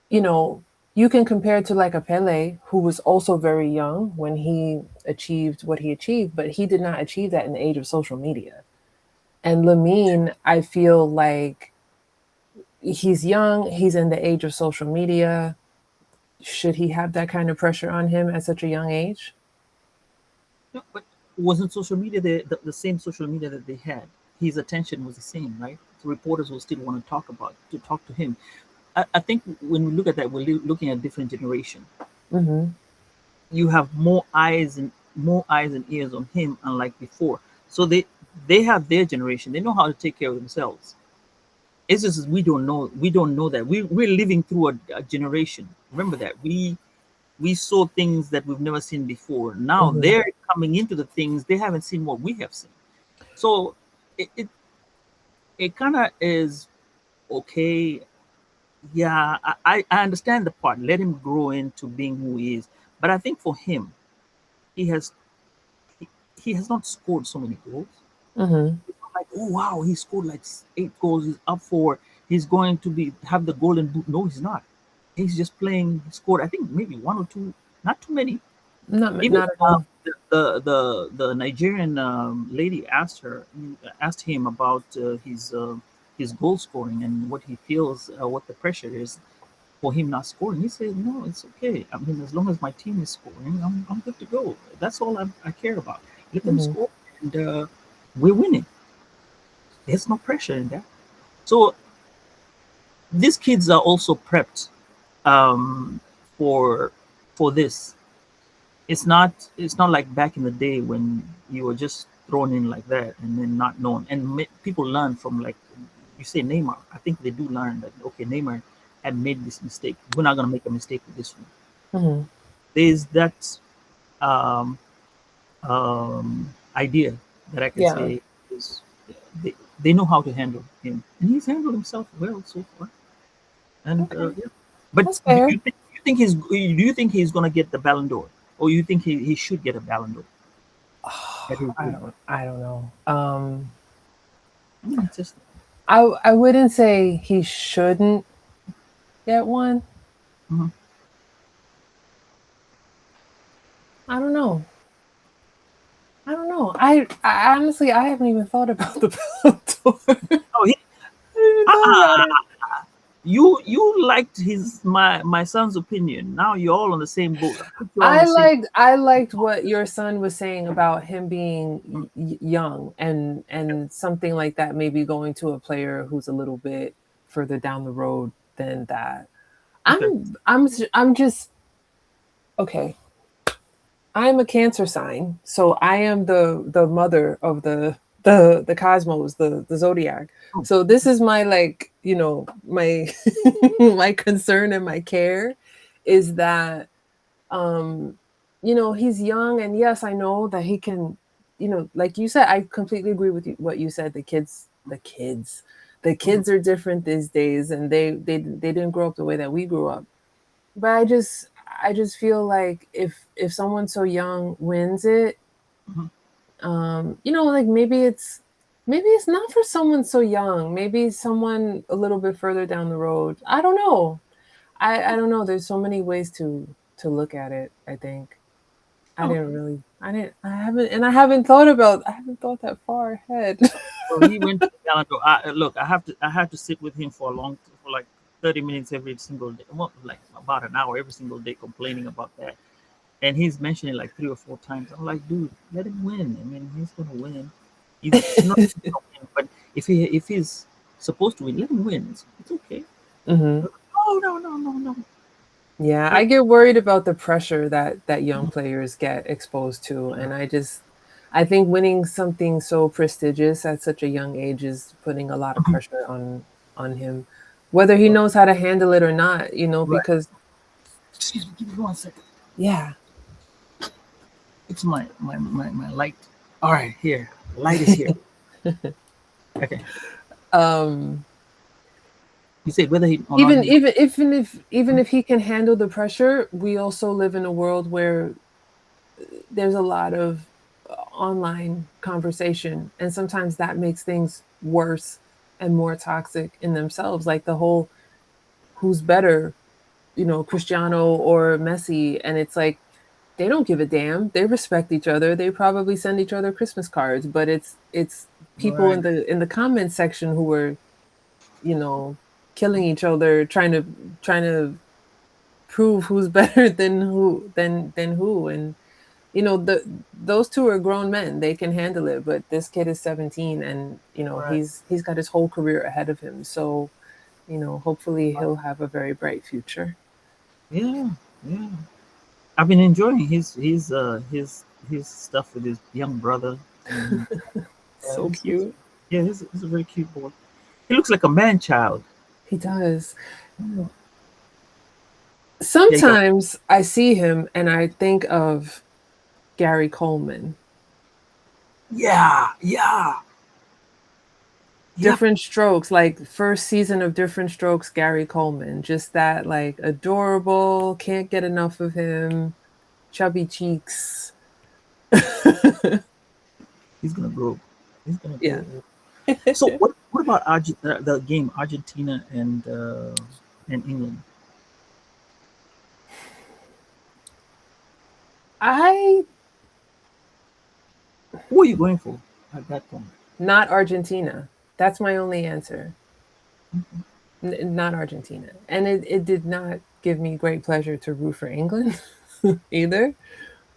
[SPEAKER 2] you know, you can compare to like a Pele, who was also very young when he achieved what he achieved, but he did not achieve that in the age of social media. And Lamine, I feel like he's young, he's in the age of social media. Should he have that kind of pressure on him at such a young age?
[SPEAKER 1] No, but wasn't social media the same social media that they had? His attention was the same, right? So reporters will still want to talk to him. I think when we look at that, we're looking at different generation.
[SPEAKER 2] Mm-hmm.
[SPEAKER 1] You have more eyes and ears on him, unlike before. So they have their generation. They know how to take care of themselves. It's just we don't know that we're living through a generation. Remember that we saw things that we've never seen before. Now
[SPEAKER 2] Mm-hmm.
[SPEAKER 1] they're coming into the things they haven't seen what we have seen. So it kind of is okay. Yeah, I understand the part. Let him grow into being who he is. But I think for him, he has he, he has not scored so many goals.
[SPEAKER 2] Mm-hmm.
[SPEAKER 1] It's not like, oh wow, he scored like 8 goals. He's up for. He's going to be have the golden boot. No, he's not. He's just playing. He scored, I think, maybe one or two, not too many. Even
[SPEAKER 2] Not at all.
[SPEAKER 1] the Nigerian lady asked him about his goal scoring and what he feels, what the pressure is for him not scoring. He said, "No, it's okay. I mean, as long as my team is scoring, I'm good to go. That's all I care about. Let them
[SPEAKER 2] Mm-hmm.
[SPEAKER 1] score, and we're winning. There's no pressure in that." So these kids are also prepped um, for this. It's not like back in the day when you were just thrown in like that and then not known. And people learn from, like you say, Neymar. I think they do learn that, okay, Neymar had made this mistake. We're not going to make a mistake with this one.
[SPEAKER 2] Mm-hmm.
[SPEAKER 1] There's that um, idea that I can
[SPEAKER 2] Yeah.
[SPEAKER 1] say is they know how to handle him, and he's handled himself well so far. And
[SPEAKER 2] Okay.
[SPEAKER 1] yeah. But
[SPEAKER 2] That's fair.
[SPEAKER 1] do you think he's going to get the Ballon d'Or, or you think he should get a Ballon d'Or at his age?
[SPEAKER 2] I don't know.
[SPEAKER 1] I mean, it's just
[SPEAKER 2] I wouldn't say he shouldn't get one.
[SPEAKER 1] mhm.
[SPEAKER 2] I don't know. I don't know. I honestly I haven't even thought about the Ballon d'Or. I
[SPEAKER 1] Oh,
[SPEAKER 2] haven't even thought about it.
[SPEAKER 1] you liked his my son's opinion. Now you're all on the same boat. I put you all on the same.
[SPEAKER 2] I liked what your son was saying about him being young and something like that, maybe going to a player who's a little bit further down the road than that.
[SPEAKER 1] Okay.
[SPEAKER 2] I'm just okay. I'm a Cancer sign, so I am the mother of the cosmos, the zodiac.
[SPEAKER 1] Oh,
[SPEAKER 2] So this is my, like, my my concern and my care is that he's young, and yes, I know that he can, like you said, I completely agree with you, what you said. The kids are different these days, and they didn't grow up the way that we grew up. But I just feel like if someone so young wins it,
[SPEAKER 1] mhm.
[SPEAKER 2] like maybe it's not for someone so young. Maybe someone a little bit further down the road. I don't know. I don't know. There's so many ways to look at it, I think.
[SPEAKER 1] Oh,
[SPEAKER 2] I haven't thought that far ahead.
[SPEAKER 1] so he went to the calendar. Look, I have to sit with him for like 30 minutes every single day. Well, like about an hour every single day, complaining about that. And he's mentioning like 3 or 4 times. I'm like, dude, let him win. I mean, he's gonna win. He's not gonna win, but if he's supposed to win, let him win. It's okay.
[SPEAKER 2] Hmm.
[SPEAKER 1] Oh no, no, no, no.
[SPEAKER 2] Yeah, I
[SPEAKER 1] But
[SPEAKER 2] get worried about the pressure that young players get exposed to, and I think winning something so prestigious at such a young age is putting a lot of pressure on him, whether he knows how to handle it or not.
[SPEAKER 1] right.
[SPEAKER 2] Because
[SPEAKER 1] Excuse me, give me 1 second.
[SPEAKER 2] yeah,
[SPEAKER 1] It's my light. All right, here. The light is here. Okay.
[SPEAKER 2] um,
[SPEAKER 1] You said whether he or not
[SPEAKER 2] even
[SPEAKER 1] he.
[SPEAKER 2] even even if he can handle the pressure, we also live in a world where there's a lot of online conversation, and sometimes that makes things worse and more toxic in themselves, like the whole who's better, Cristiano or Messi. And it's like they don't give a damn. They respect each other. They probably send each other Christmas cards, but it's people
[SPEAKER 1] Right.
[SPEAKER 2] in the comment section who are, you know killing each other, trying to prove who's better than who. And those two are grown men. They can handle it, but this kid is 17, and
[SPEAKER 1] Right.
[SPEAKER 2] he's got his whole career ahead of him. So hopefully he'll have a very bright future.
[SPEAKER 1] Yeah. Yeah. I've been enjoying his stuff with his young brother, and
[SPEAKER 2] So
[SPEAKER 1] he's
[SPEAKER 2] cute.
[SPEAKER 1] yeah, he's a very cute boy. He looks like a man child.
[SPEAKER 2] He does.
[SPEAKER 1] Yeah, you got
[SPEAKER 2] Sometimes I see him and I think of Gary Coleman.
[SPEAKER 1] yeah, yeah, yep.
[SPEAKER 2] Different Strokes, like first season of Different Strokes, Gary Coleman. Just that, like, adorable, can't get enough of him, chubby cheeks.
[SPEAKER 1] He's gonna grow. He's gonna
[SPEAKER 2] Yeah.
[SPEAKER 1] grow. So what about the game Argentina and England?
[SPEAKER 2] I
[SPEAKER 1] Who are you going for at that point?
[SPEAKER 2] Not Argentina. That's my only answer. Not Argentina. And it did not give me great pleasure to root for England either.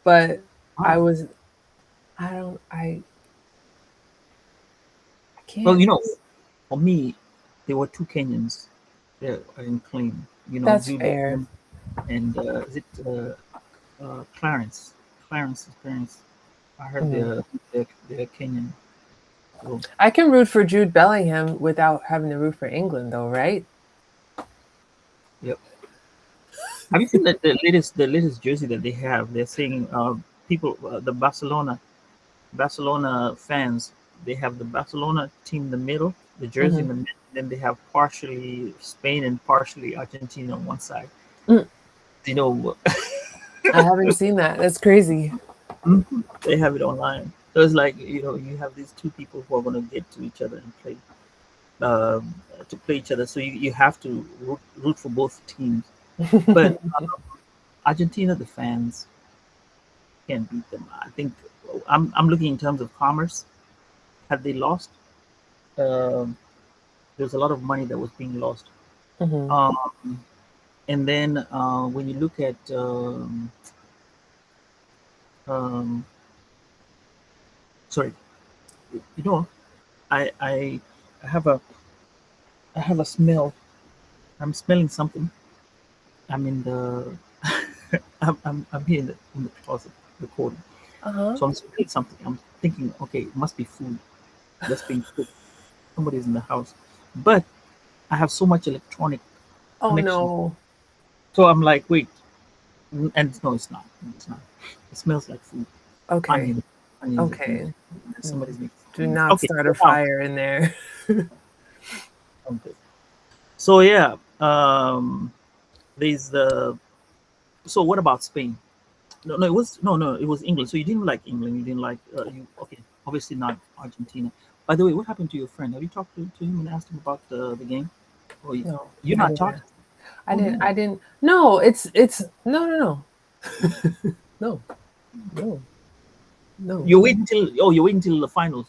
[SPEAKER 2] But I
[SPEAKER 1] Wow.
[SPEAKER 2] was I don't I
[SPEAKER 1] Well,
[SPEAKER 2] can't.
[SPEAKER 1] for me, there were two Kenyans that I didn't claim.
[SPEAKER 2] That's
[SPEAKER 1] Jude
[SPEAKER 2] fair.
[SPEAKER 1] Bellingham and is it Clarence? Clarence's parents. I heard
[SPEAKER 2] Mhm.
[SPEAKER 1] they're Kenyan. So
[SPEAKER 2] I can root for Jude Bellingham without having to root for England, though, right?
[SPEAKER 1] yep. Have you seen the latest jersey that they have? They're saying people the Barcelona fans, they have the Barcelona team in the middle, the jersey in
[SPEAKER 2] Hmm.
[SPEAKER 1] the middle, then they have partially Spain and partially Argentina on one side.
[SPEAKER 2] Mm,
[SPEAKER 1] You know,
[SPEAKER 2] I haven't seen that. That's crazy.
[SPEAKER 1] they have it online. So it's like you have these two people who are going to get to each other and play each other. So you have to root for both teams. But Argentina, the fans can't beat them. I think I'm looking in terms of commerce. Had they lost, um, there's a lot of money that was being lost.
[SPEAKER 2] Hmm.
[SPEAKER 1] Um, And then when you look at um, sorry, you know, I I I have a I have a smell. I'm smelling something. I'm in the I'm here in the closet recording.
[SPEAKER 2] Uh-huh.
[SPEAKER 1] So I'm smelling something. I'm thinking, okay, it must be food that's being cooked. Somebody's in the house. But I have so much electronic
[SPEAKER 2] Oh
[SPEAKER 1] connection.
[SPEAKER 2] no.
[SPEAKER 1] So I'm like, wait, and no, it's not. It's not. It smells like food.
[SPEAKER 2] Okay.
[SPEAKER 1] Onion, onions are being
[SPEAKER 2] Okay.
[SPEAKER 1] somebody's making
[SPEAKER 2] Do
[SPEAKER 1] onions.
[SPEAKER 2] not
[SPEAKER 1] Okay,
[SPEAKER 2] start
[SPEAKER 1] so
[SPEAKER 2] a
[SPEAKER 1] now
[SPEAKER 2] fire in there.
[SPEAKER 1] I'm good. So yeah, there's the. So what about Spain? No, no, it was no, it was England. So you didn't like England. You didn't like you. Okay, obviously not Argentina. By the way, what happened to your friend? Have you talked to him and asked him about the game? Or
[SPEAKER 2] No,
[SPEAKER 1] you're
[SPEAKER 2] I
[SPEAKER 1] not
[SPEAKER 2] didn't.
[SPEAKER 1] talking? Oh
[SPEAKER 2] I
[SPEAKER 1] no.
[SPEAKER 2] didn't. No, it's no. No. No. No.
[SPEAKER 1] You're waiting till the finals.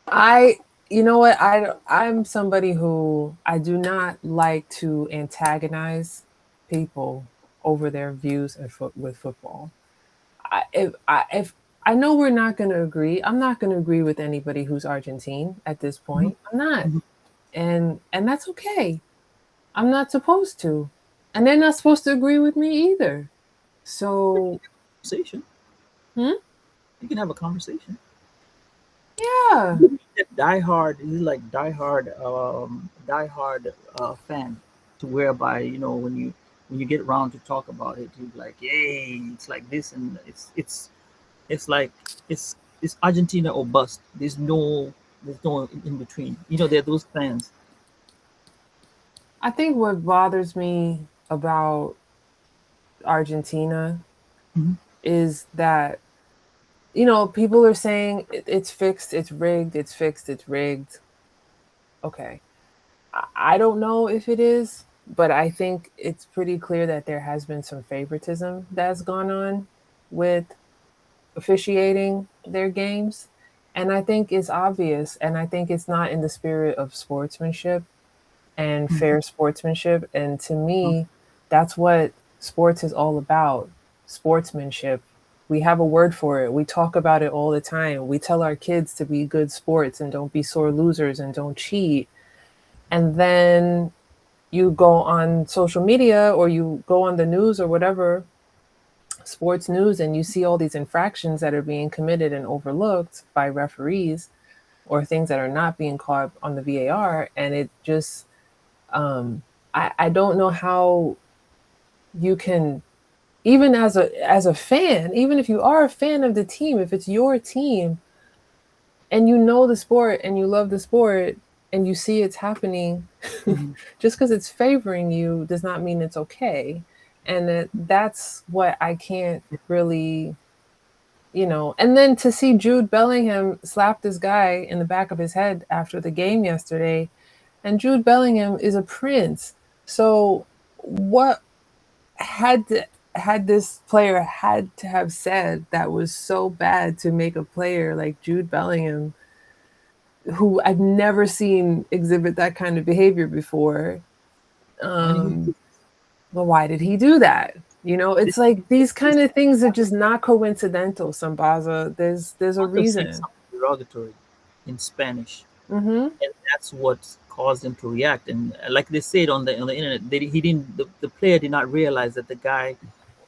[SPEAKER 2] I you know what? I'm somebody who I do not like to antagonize people over their views with football. If I know we're not going to agree, I'm not going to agree with anybody who's Argentine at this
[SPEAKER 1] Mhm,
[SPEAKER 2] point. I'm not.
[SPEAKER 1] mhm.
[SPEAKER 2] And that's okay. I'm not supposed to. And they're not supposed to agree with me either. So,
[SPEAKER 1] Conversation.
[SPEAKER 2] hmm?
[SPEAKER 1] You can have a conversation.
[SPEAKER 2] Yeah.
[SPEAKER 1] Die hard. He's like die hard fan to whereby when you get around to talk about it, you're like, yay, it's like this, and it's like it's Argentina or bust. There's no in between. There are those fans.
[SPEAKER 2] I think what bothers me about Argentina
[SPEAKER 1] Mhm.
[SPEAKER 2] is that, people are saying it's fixed, it's rigged, it's fixed, it's rigged. Okay. I don't know if it is, but I think it's pretty clear that there has been some favoritism that's gone on with officiating their games. And I think it's obvious. And I think it's not in the spirit of sportsmanship and
[SPEAKER 1] Mhm.
[SPEAKER 2] fair sportsmanship. And to me, that's what sports is all about, sportsmanship. We have a word for it. We talk about it all the time. We tell our kids to be good sports and don't be sore losers and don't cheat. And then you go on social media or you go on the news or whatever, sports news, and you see all these infractions that are being committed and overlooked by referees or things that are not being caught on the VAR. And it just, I don't know how you can, even as a fan, even if you are a fan of the team, if it's your team and you know the sport and you love the sport and you see it's happening,
[SPEAKER 1] Mhm.
[SPEAKER 2] just because it's favoring you does not mean it's okay. And that's what I can't really, and then to see Jude Bellingham slap this guy in the back of his head after the game yesterday, and Jude Bellingham is a prince. So what had this player had to have said that was so bad to make a player like Jude Bellingham, who I've never seen exhibit that kind of behavior before?
[SPEAKER 1] And he
[SPEAKER 2] Um, well, why did he do that?
[SPEAKER 1] this,
[SPEAKER 2] It's like these
[SPEAKER 1] this
[SPEAKER 2] kind of things are just not coincidental, Sambaza. There's a
[SPEAKER 1] must have said
[SPEAKER 2] reason.
[SPEAKER 1] something derogatory in Spanish,
[SPEAKER 2] Mm-hmm.
[SPEAKER 1] and that's what caused him to react. And like they said on the internet, he didn't. The player did not realize that the guy,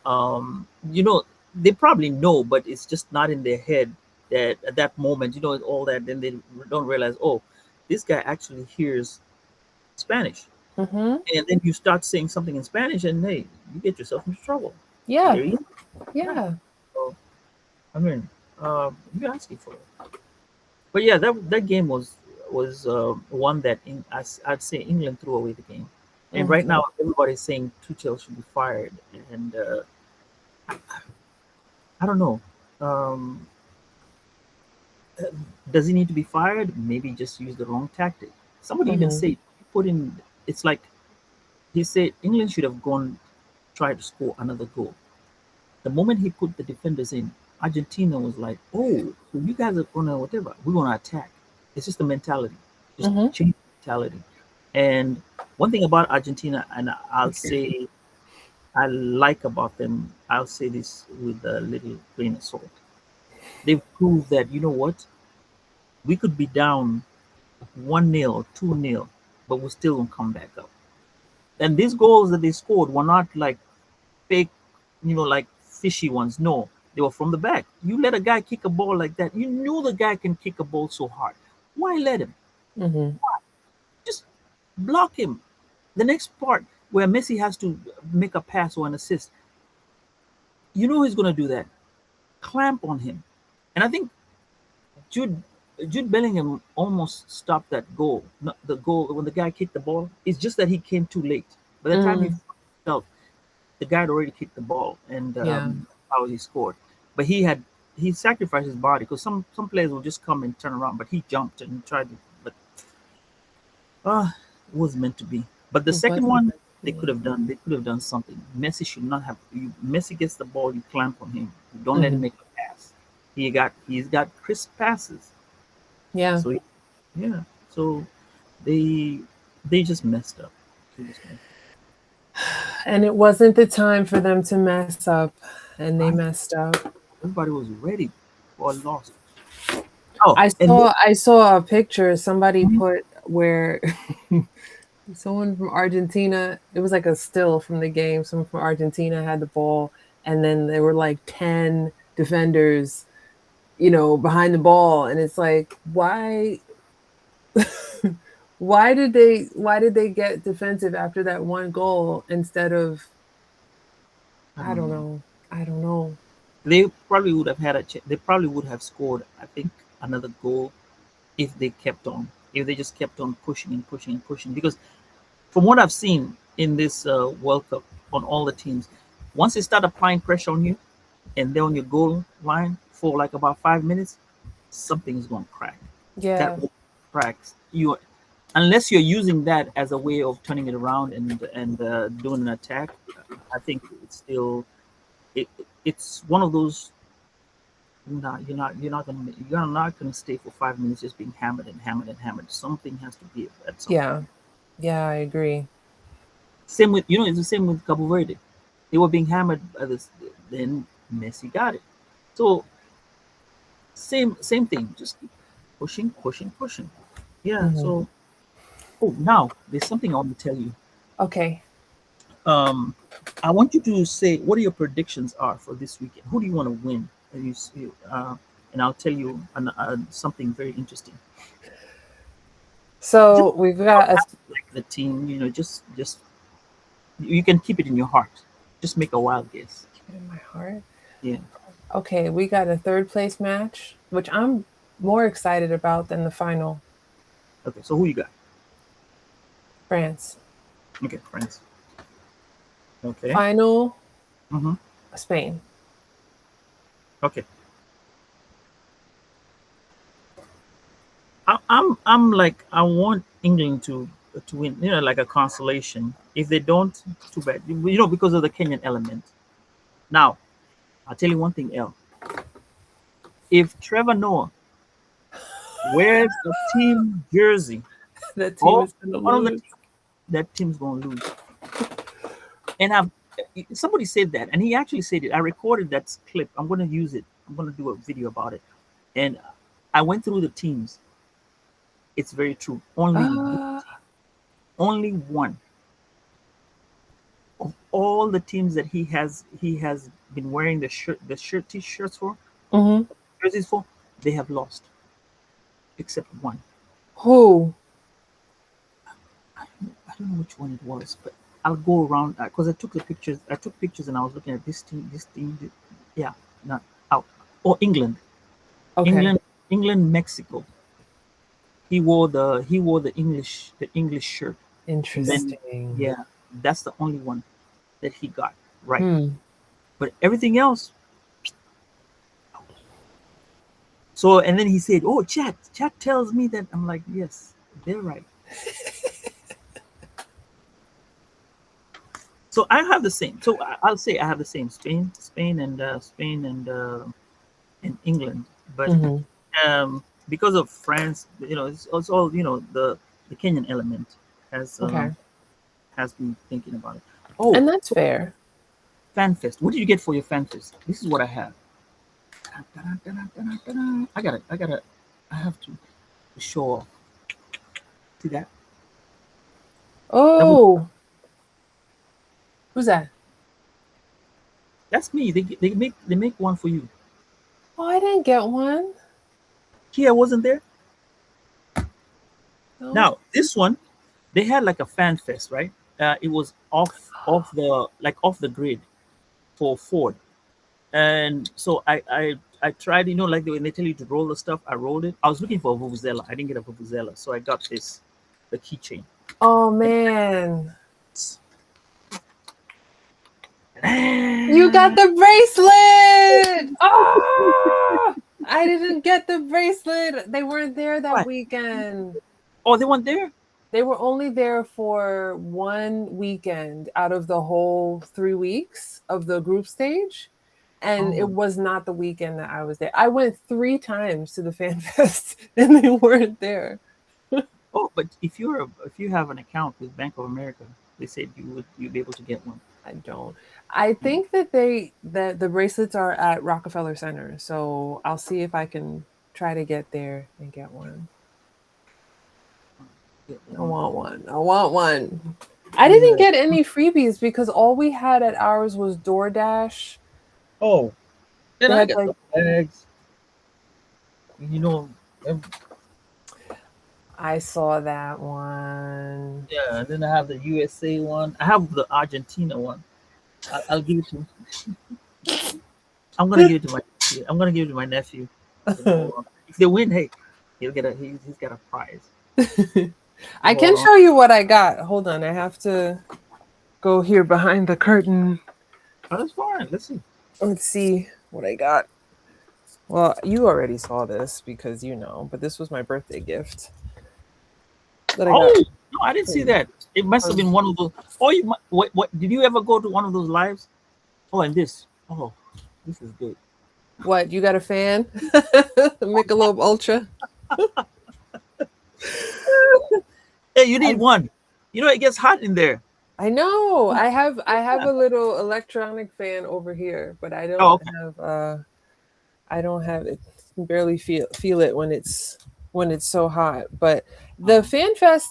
[SPEAKER 1] um, you know, they probably know, but it's just not in their head that at that moment, all that. Then they don't realize, oh, this guy actually hears Spanish,
[SPEAKER 2] Mm-hmm.
[SPEAKER 1] and then you start saying something in Spanish, and hey, you get yourself into trouble.
[SPEAKER 2] Yeah.
[SPEAKER 1] There you go. Yeah.
[SPEAKER 2] Yeah.
[SPEAKER 1] So I mean, you're asking for it. But yeah, that game was one that I'd say England threw away the game, and right
[SPEAKER 2] Mm-hmm.
[SPEAKER 1] now everybody's saying Tuchel should be fired, and I don't know. Um, does he need to be fired? Maybe just use the wrong tactic. Somebody even
[SPEAKER 2] Mm-hmm.
[SPEAKER 1] said put in. It's like he said England should have gone try to score another goal. The moment he put the defenders in, Argentina was like, "Oh, so you guys are gonna whatever. We're gonna attack." It's just the mentality, just
[SPEAKER 2] Mm-hmm.
[SPEAKER 1] change the mentality. And one thing about Argentina, and I'll say, I like about them, I'll say this with a little grain of salt. They've proved that, you know what, we could be down 1-0 or 2-0, but we still won't come back up. And these goals that they scored were not like fake, like fishy ones. No, they were from the back. You let a guy kick a ball like that, you knew the guy can kick a ball so hard. Why let him?
[SPEAKER 2] Mm-hmm.
[SPEAKER 1] Just block him. The next part where Messi has to make a pass or an assist, you know he's going to do that. Clamp on him. And I think Jude Jude Bellingham almost stopped that goal. Not the goal when the guy kicked the ball. It's just that he came too late. By the time he
[SPEAKER 2] Mm,
[SPEAKER 1] felt, the guy had already kicked the ball, and
[SPEAKER 2] yeah.
[SPEAKER 1] how he scored. But he sacrificed his body because some players will just come and turn around, but he jumped and tried to. But it was meant to be. But the
[SPEAKER 2] It
[SPEAKER 1] second
[SPEAKER 2] wasn't
[SPEAKER 1] one
[SPEAKER 2] meant to
[SPEAKER 1] they could
[SPEAKER 2] be.
[SPEAKER 1] have done. They could have done something. Messi should not have. Messi gets the ball, you clamp on him. You don't let him
[SPEAKER 2] Hmm.
[SPEAKER 1] make a pass. He's got crisp passes.
[SPEAKER 2] Yeah.
[SPEAKER 1] So yeah. So they they just messed up. They just messed
[SPEAKER 2] And it wasn't the time for them to mess up, and they
[SPEAKER 1] up.
[SPEAKER 2] messed up.
[SPEAKER 1] Everybody was ready for a loss. Oh,
[SPEAKER 2] I
[SPEAKER 1] and
[SPEAKER 2] saw I saw a picture somebody
[SPEAKER 1] then,
[SPEAKER 2] put where someone from Argentina, it was like a still from the game, someone from Argentina had the ball, and then there were like 10 defenders, behind the ball, and it's like, why did they get defensive after that one goal instead of,
[SPEAKER 1] I
[SPEAKER 2] I
[SPEAKER 1] don't
[SPEAKER 2] don't
[SPEAKER 1] know.
[SPEAKER 2] know. I don't know.
[SPEAKER 1] They probably would have had they probably would have scored, I think, another goal if they kept on. If they just kept on pushing and pushing and pushing. Because from what I've seen in this World Cup on all the teams, once they start applying pressure on you and they're on your goal line for like about 5 minutes, something's going to crack. That
[SPEAKER 2] Yeah.
[SPEAKER 1] will cracks. Unless you're using that as a way of turning it around and doing an attack, I think it's still it, it's one of those. You're not gonna stay for 5 minutes just being hammered and hammered and hammered. Something has to give at some
[SPEAKER 2] Yeah.
[SPEAKER 1] point.
[SPEAKER 2] Yeah, I agree.
[SPEAKER 1] Same with it's the same with Cabo Verde. They were being hammered by this. Then Messi got it. So same thing. Just keep pushing, pushing, pushing. Yeah.
[SPEAKER 2] Hmm.
[SPEAKER 1] So now there's something I want to tell you.
[SPEAKER 2] Okay.
[SPEAKER 1] Um, I want you to say what your predictions are for this weekend. Who do you want to win? And I'll tell you something very interesting. Just
[SPEAKER 2] So we've
[SPEAKER 1] don't
[SPEAKER 2] got a
[SPEAKER 1] have to like the team. Just you can keep it in your heart. Just make a wild guess.
[SPEAKER 2] in my heart.
[SPEAKER 1] Yeah.
[SPEAKER 2] Okay, we got a third place match, which I'm more excited about than the final.
[SPEAKER 1] Okay. So who you got?
[SPEAKER 2] France.
[SPEAKER 1] Okay, friends. Okay.
[SPEAKER 2] Final,
[SPEAKER 1] Mm-hmm.
[SPEAKER 2] Spain.
[SPEAKER 1] Okay. I'm like I want England to win. Like a consolation. If they don't, too bad. Because of the Kenyan element. Now, I'll tell you one thing, Elle. If Trevor Noah wears a team jersey,
[SPEAKER 2] That team
[SPEAKER 1] or
[SPEAKER 2] is going to
[SPEAKER 1] one of the
[SPEAKER 2] lose.
[SPEAKER 1] that team's gonna lose. And somebody said that, and he actually said it. I recorded that clip. I'm gonna use it. I'm gonna do a video about it. And I went through the teams. It's very true.
[SPEAKER 2] Uh,
[SPEAKER 1] Only one of all the teams that he has been wearing the t-shirts for,
[SPEAKER 2] hmm.
[SPEAKER 1] jerseys for, they have lost, except one.
[SPEAKER 2] Who?
[SPEAKER 1] I don't know which one it was, but I'll go around because I took the pictures. I took pictures and I was looking at this team. Yeah, not out. Oh, England,
[SPEAKER 2] Okay.
[SPEAKER 1] England, England, Mexico. He wore the English shirt, and then
[SPEAKER 2] Interesting.
[SPEAKER 1] yeah, that's the only one that he got right.
[SPEAKER 2] Hmm.
[SPEAKER 1] But everything else. So and then he said, "Oh, chat tells me that." I'm like, "Yes, they're right." So I have the same. So I'll say I have the same. Spain and England, but
[SPEAKER 2] Hmm.
[SPEAKER 1] because of France, it's all the Kenyan element has
[SPEAKER 2] Okay.
[SPEAKER 1] has me thinking about it. Oh,
[SPEAKER 2] And that's fair.
[SPEAKER 1] Fan Fest. What did you get for your Fan Fest? This is what I have. I got it. I have to show off. See that? That was,
[SPEAKER 2] Oh, who's that?
[SPEAKER 1] that's me. They make one for you.
[SPEAKER 2] Oh, I didn't get one.
[SPEAKER 1] Kia wasn't there.
[SPEAKER 2] No.
[SPEAKER 1] Now this one, they had like a Fan Fest, right? It was off the grid for Ford, and so I tried, like when they tell you to roll the stuff, I rolled it. I was looking for a Vuvuzela. I didn't get a Vuvuzela, so I got the keychain.
[SPEAKER 2] Oh man. You got the bracelet! Oh, I didn't get the bracelet. They weren't there that weekend.
[SPEAKER 1] Oh, they weren't there?
[SPEAKER 2] They were only there for one weekend out of the whole 3 weeks of the group stage. And it was not the weekend that I was there. I went 3 times to the Fan Fest and they weren't there.
[SPEAKER 1] Oh, but if you have an account with Bank of America, they said you'd be able to get one.
[SPEAKER 2] I don't. I think that the bracelets are at Rockefeller Center, so I'll see if I can try to get there and get one. I want one. I didn't get any freebies because all we had at ours was DoorDash.
[SPEAKER 1] Oh, then I got
[SPEAKER 2] like,
[SPEAKER 1] the bags.
[SPEAKER 2] I saw that one.
[SPEAKER 1] Yeah, and then I have the USA one. I have the Argentina one. I'll give it to. I'm gonna give it to my. I'm gonna give it to my nephew. If they win, hey, he's got a prize.
[SPEAKER 2] I can show you what I got. Hold on, I have to go here behind the curtain.
[SPEAKER 1] Oh, that's fine.
[SPEAKER 2] Let's see what I got. Well, you already saw this because but this was my birthday gift.
[SPEAKER 1] No, I didn't see that. It must have been one of those. Oh, what? Did you ever go to one of those lives? Oh, and this. Oh, this is good.
[SPEAKER 2] What? You got a fan? Michelob Ultra.
[SPEAKER 1] Hey, you need one. It gets hot in there.
[SPEAKER 2] I know. I have a little electronic fan over here, but I don't have. I don't have it. I can barely feel it when it's so hot. But the Fan Fest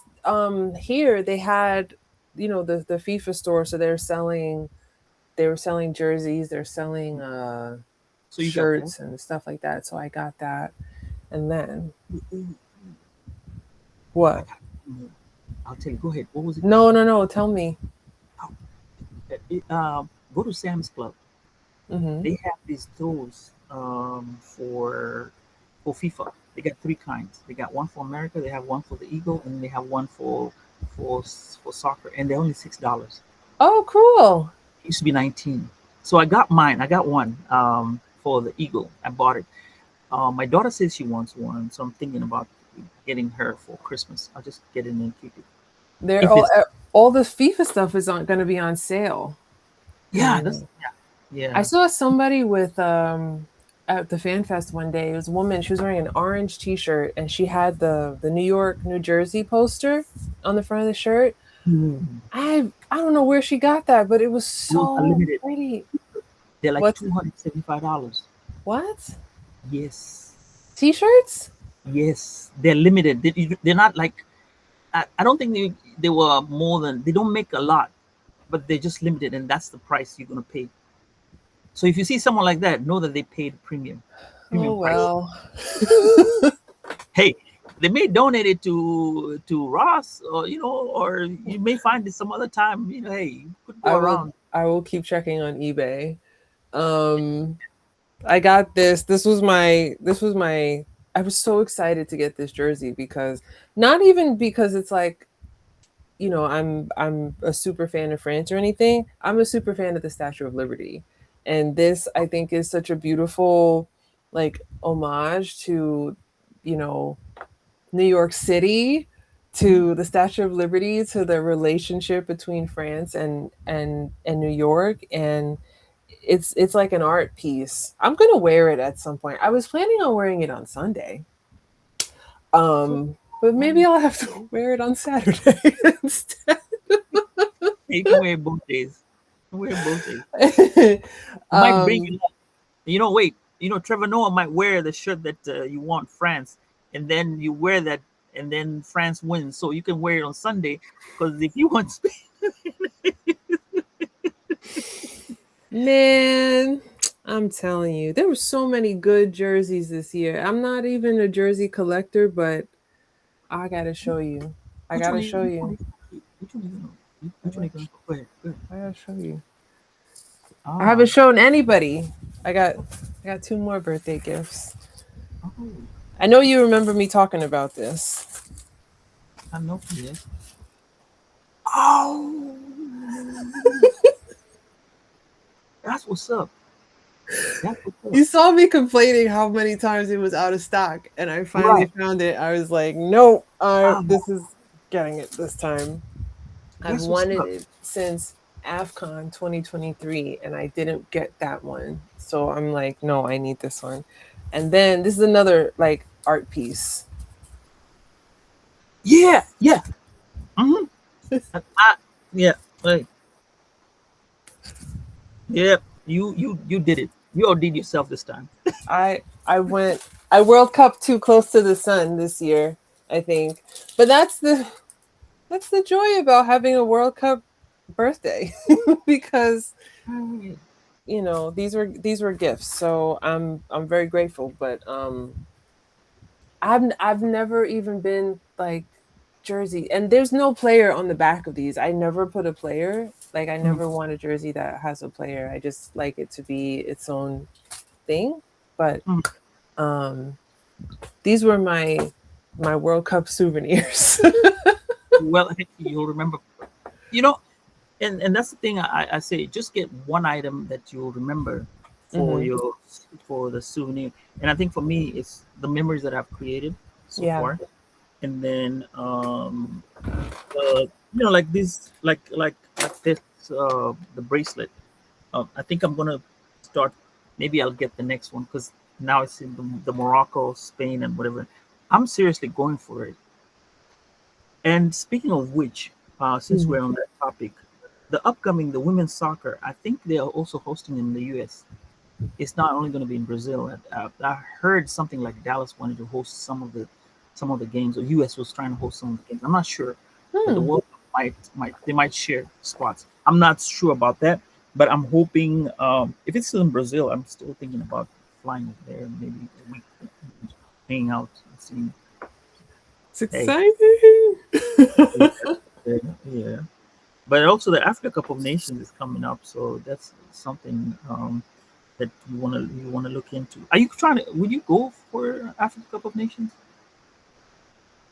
[SPEAKER 2] here, they had the FIFA store, so they were selling jerseys, they're selling shirts and stuff like that. So I got that, and then what?
[SPEAKER 1] I'll tell you. Go ahead. What was it?
[SPEAKER 2] No. Tell me.
[SPEAKER 1] Go to Sam's Club.
[SPEAKER 2] Mm-hmm.
[SPEAKER 1] They have these throws for FIFA. They got 3 kinds. They got one for America. They have one for the Eagle, and they have one for soccer. And they're only $6.
[SPEAKER 2] Oh, cool!
[SPEAKER 1] It used to be 19. So I got mine. I got one for the Eagle. I bought it. My daughter says she wants one, so I'm thinking about getting her for Christmas. I'll just get it and keep it.
[SPEAKER 2] All the FIFA stuff is going to be on sale.
[SPEAKER 1] Yeah, yeah.
[SPEAKER 2] I saw somebody with at the Fan Fest one day. It was a woman. She was wearing an orange T-shirt, and she had the New York, New Jersey poster on the front of the shirt. I don't know where she got that, but it was so pretty.
[SPEAKER 1] They're like $275.
[SPEAKER 2] What?
[SPEAKER 1] Yes.
[SPEAKER 2] T-shirts?
[SPEAKER 1] Yes, they're limited. They're not like. I don't think they were more than. They don't make a lot, but they're just limited, and that's the price you're gonna pay. So if you see someone like that, know that they paid premium
[SPEAKER 2] price.
[SPEAKER 1] Hey, they may donate it to Ross, or or you may find it some other time. Hey, you could go around.
[SPEAKER 2] I will keep checking on eBay. I got this. This was my. I was so excited to get this jersey because not even because it's like, I'm a super fan of France or anything. I'm a super fan of the Statue of Liberty. And this, I think, is such a beautiful, homage to, New York City, to the Statue of Liberty, to the relationship between France and New York. And it's like an art piece. I'm going to wear it at some point. I was planning on wearing it on Sunday. But maybe I'll have to wear it on Saturday instead.
[SPEAKER 1] You can wear it both days. Wear both days. You might bring
[SPEAKER 2] um,
[SPEAKER 1] it up. Wait. Trevor Noah might wear the shirt that you want France, and then you wear that, and then France wins. So you can wear it on Sunday, because if you want Spain,
[SPEAKER 2] man, I'm telling you, there were so many good jerseys this year. I'm not even a jersey collector, but I gotta show you. I
[SPEAKER 1] which one
[SPEAKER 2] gotta
[SPEAKER 1] are
[SPEAKER 2] show
[SPEAKER 1] you?
[SPEAKER 2] you.
[SPEAKER 1] Which one are you?
[SPEAKER 2] I
[SPEAKER 1] Which one are you
[SPEAKER 2] gotta,
[SPEAKER 1] going to go ahead? Good.
[SPEAKER 2] I gotta show you. I haven't
[SPEAKER 1] Ah,
[SPEAKER 2] shown anybody. I got two more birthday gifts.
[SPEAKER 1] oh,
[SPEAKER 2] I know you remember me talking about this.
[SPEAKER 1] I know. Yes. Oh, that's what's up. That's what's up.
[SPEAKER 2] You saw me complaining how many times it was out of stock, and I finally
[SPEAKER 1] Right.
[SPEAKER 2] found it. I was like, "Nope,
[SPEAKER 1] Ah,
[SPEAKER 2] this is getting it this time." I've
[SPEAKER 1] that's what's
[SPEAKER 2] wanted
[SPEAKER 1] up.
[SPEAKER 2] it since AFCON 2023, and I didn't get that one. So I'm like, "No, I need this one." And then this is another like art piece.
[SPEAKER 1] Yeah. Yeah. Mm-hmm. Yeah. Like, yeah. You did it. You outdid yourself this time.
[SPEAKER 2] I World Cup too close to the sun this year, I think. But that's the joy about having a World Cup birthday because
[SPEAKER 1] Right.
[SPEAKER 2] these were gifts. So I'm very grateful, but I've never even been like jersey, and there's no player on the back of these. I never put a player. Like I
[SPEAKER 1] Mhm.
[SPEAKER 2] never want a jersey that has a player. I just like it to be its own thing. But
[SPEAKER 1] Mhm.
[SPEAKER 2] um these were my World Cup souvenirs.
[SPEAKER 1] Well, I think you'll remember. You know, and that's the thing. I say, just get one item that you'll remember for
[SPEAKER 2] Hmm.
[SPEAKER 1] your for the souvenir. And I think for me, it's the memories that I've created so
[SPEAKER 2] Yeah.
[SPEAKER 1] far, and then like this, like this, the bracelet. I think I'm gonna start. Maybe I'll get the next one, because now it's in the Morocco, Spain, and whatever. I'm seriously going for it. And speaking of which, since
[SPEAKER 2] Mhm.
[SPEAKER 1] we're on that topic, the women's soccer, I think they are also hosting in the U.S. It's not only going to be in Brazil. I heard something like Dallas wanted to host some of the games, or U.S. was trying to host some of the games. I'm not sure, but the
[SPEAKER 2] Hmm.
[SPEAKER 1] World Cup might share spots. I'm not sure about that, but I'm hoping, if it's still in Brazil, I'm still thinking about flying over there, maybe a week, hanging out, and seeing.
[SPEAKER 2] It's
[SPEAKER 1] Hey,
[SPEAKER 2] exciting.
[SPEAKER 1] yeah, yeah, yeah. But also the Africa Cup of Nations is coming up, so that's something, that you wanna look into. Are you trying to? Would you go for Africa Cup of Nations?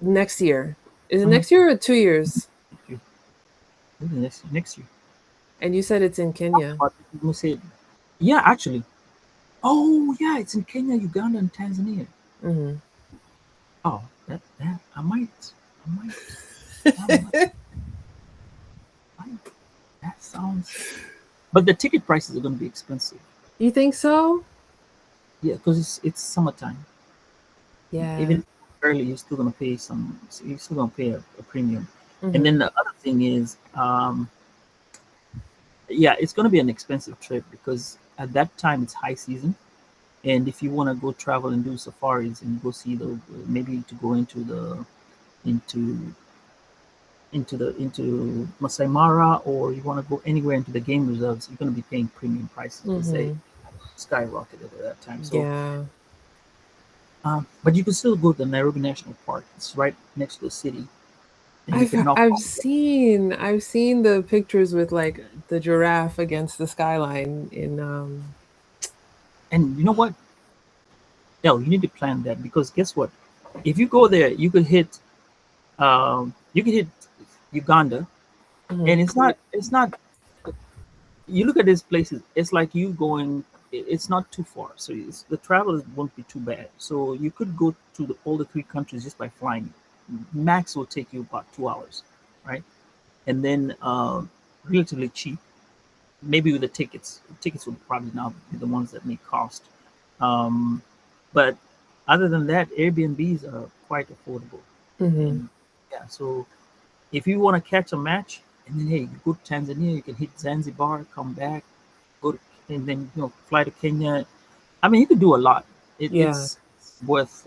[SPEAKER 2] Next year. Is it
[SPEAKER 1] Mhm.
[SPEAKER 2] next year or 2 years?
[SPEAKER 1] Next year. Maybe next year.
[SPEAKER 2] And you said it's in Kenya.
[SPEAKER 1] But let me say, yeah, actually. Oh yeah, it's in Kenya, Uganda, and Tanzania.
[SPEAKER 2] Hmm.
[SPEAKER 1] Oh, that I might, might that sounds. But the ticket prices are going to be expensive.
[SPEAKER 2] You think so?
[SPEAKER 1] Yeah, because it's summertime.
[SPEAKER 2] Yeah.
[SPEAKER 1] Even early, you're still gonna pay some. You're still gonna pay a premium. And
[SPEAKER 2] Hmm.
[SPEAKER 1] then the other thing is, yeah, it's gonna be an expensive trip, because at that time it's high season, and if you want to go travel and do safaris and go see the, maybe to go into into Masai Mara, or you want to go anywhere into the game reserves, you're gonna be paying premium prices, because they
[SPEAKER 2] Hmm.
[SPEAKER 1] skyrocketed at that time. So,
[SPEAKER 2] Yeah.
[SPEAKER 1] but you can still go to the Nairobi National Park. It's right next to the city, and you
[SPEAKER 2] I've
[SPEAKER 1] can knock
[SPEAKER 2] I've
[SPEAKER 1] off.
[SPEAKER 2] seen I've seen the pictures with like the giraffe against the skyline in
[SPEAKER 1] And you know what? No, you need to plan that, because guess what? If you go there, you could hit Uganda, and
[SPEAKER 2] Mhm.
[SPEAKER 1] it's not. You look at these places, it's like you going. It's not too far, so the travel won't be too bad. So you could go to all the three countries just by flying. Max will take you about 2 hours, right? And then, relatively cheap. Maybe with the tickets will probably not be the ones that may cost. Um, but other than that, Airbnbs are quite affordable.
[SPEAKER 2] Mhm.
[SPEAKER 1] And yeah, so if you want to catch a match, and then hey, you go to Tanzania, you can hit Zanzibar, come back, go to, and then fly to Kenya. I mean, you could do a lot.
[SPEAKER 2] Yeah,
[SPEAKER 1] It's worth.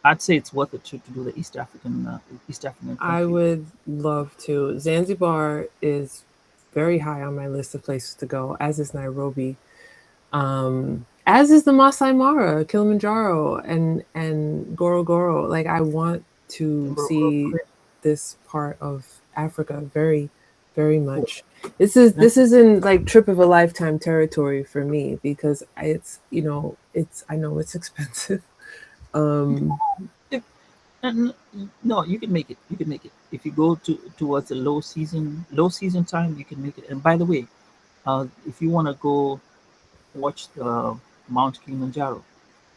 [SPEAKER 1] I'd say it's worth it to do the East African
[SPEAKER 2] I
[SPEAKER 1] countries.
[SPEAKER 2] would love to. Zanzibar is very high on my list of places to go, as is Nairobi. As is the Masai Mara, Kilimanjaro, and Gorogoro. Like I want to see this part of Africa very, very
[SPEAKER 1] Cool.
[SPEAKER 2] much. This is in like trip of a lifetime territory for me because it's it's I know it's expensive. Um,
[SPEAKER 1] If, and, no, you can make it. You can make it if you go towards the low season time. You can make it. And by the way, if you want to go watch Mount Kilimanjaro,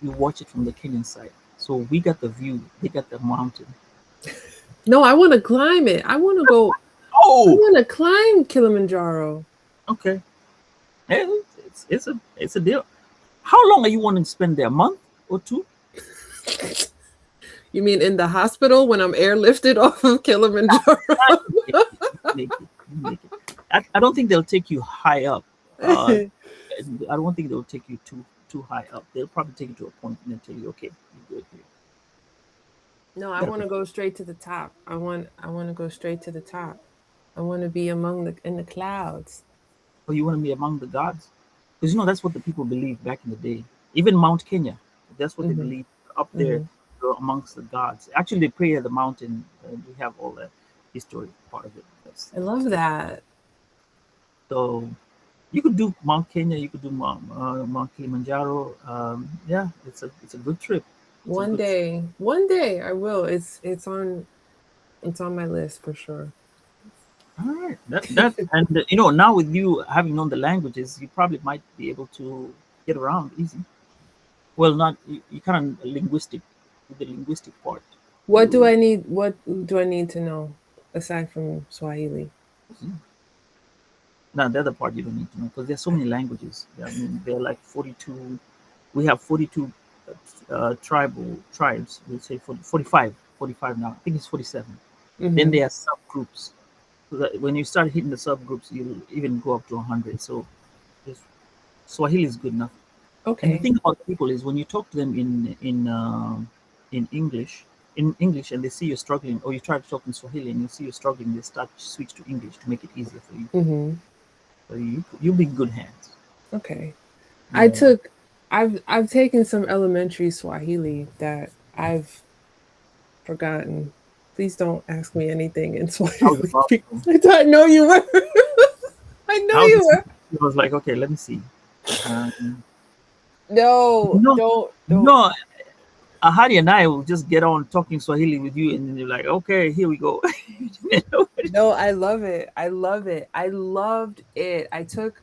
[SPEAKER 1] you watch it from the Kenyan side. So we got the view. They got the mountain.
[SPEAKER 2] no, I want to climb it. I want to go. I
[SPEAKER 1] Oh,
[SPEAKER 2] want to climb Kilimanjaro.
[SPEAKER 1] okay. Yeah, it's a deal. How long are you wanting to spend there? A month or two?
[SPEAKER 2] You mean in the hospital when I'm airlifted off of Kilimanjaro?
[SPEAKER 1] Make it, make it. I don't think they'll take you high up. Uh, I don't think they'll take you too high up. They'll probably take you to a point and then tell you, okay, you're good here.
[SPEAKER 2] No, I
[SPEAKER 1] Gotta
[SPEAKER 2] want
[SPEAKER 1] be-
[SPEAKER 2] to go straight to the top. I want to go straight to the top. I want to be among the in the clouds.
[SPEAKER 1] Or you want to be among the gods? Because that's what the people believed back in the day. Even Mount Kenya, that's what they
[SPEAKER 2] Hmm.
[SPEAKER 1] believe up there.
[SPEAKER 2] Hmm.
[SPEAKER 1] You're amongst the gods. Actually, they pray at the mountain. We have all that history part of it.
[SPEAKER 2] I love that.
[SPEAKER 1] So you could do Mount Kenya. You could do Mount Kilimanjaro. Yeah, it's a good trip. It's a good trip.
[SPEAKER 2] One day I will. It's on my list for sure.
[SPEAKER 1] All right. That and now with you having known the languages, you probably might be able to get around easy. Well, not you kind of linguistic with the linguistic part.
[SPEAKER 2] What do
[SPEAKER 1] You
[SPEAKER 2] I need? What do I need to know aside from Swahili?
[SPEAKER 1] Now the other part you don't need to know because there's so many languages. I mean, there are like 42. We have 42 tribal tribes. We'll say 40, 45, 45 now. I think it's 47. Then
[SPEAKER 2] Hmm.
[SPEAKER 1] there are subgroups. So that when you start hitting the subgroups, you'll even go up to 100. So just, Swahili is good enough. And the
[SPEAKER 2] Okay.
[SPEAKER 1] thing about people is when you talk to them in English, and they see you're struggling, or you try to talk in Swahili and you see you're struggling, they start to switch to English to make it easier for you.
[SPEAKER 2] Hmm.
[SPEAKER 1] So you'll be in good hands.
[SPEAKER 2] Okay. I
[SPEAKER 1] Yeah.
[SPEAKER 2] took. I've taken some elementary Swahili that I've forgotten. Please don't ask me anything in
[SPEAKER 1] I was
[SPEAKER 2] Swahili
[SPEAKER 1] about to.
[SPEAKER 2] because I know you were. I know
[SPEAKER 1] I was
[SPEAKER 2] you
[SPEAKER 1] just,
[SPEAKER 2] were.
[SPEAKER 1] I was like, okay, let me see. Um,
[SPEAKER 2] No,
[SPEAKER 1] no,
[SPEAKER 2] don't.
[SPEAKER 1] no. Ahadi and I will just get on talking Swahili with you, and then you're like, okay, here we go.
[SPEAKER 2] No, I love it. I love it. I loved it. I took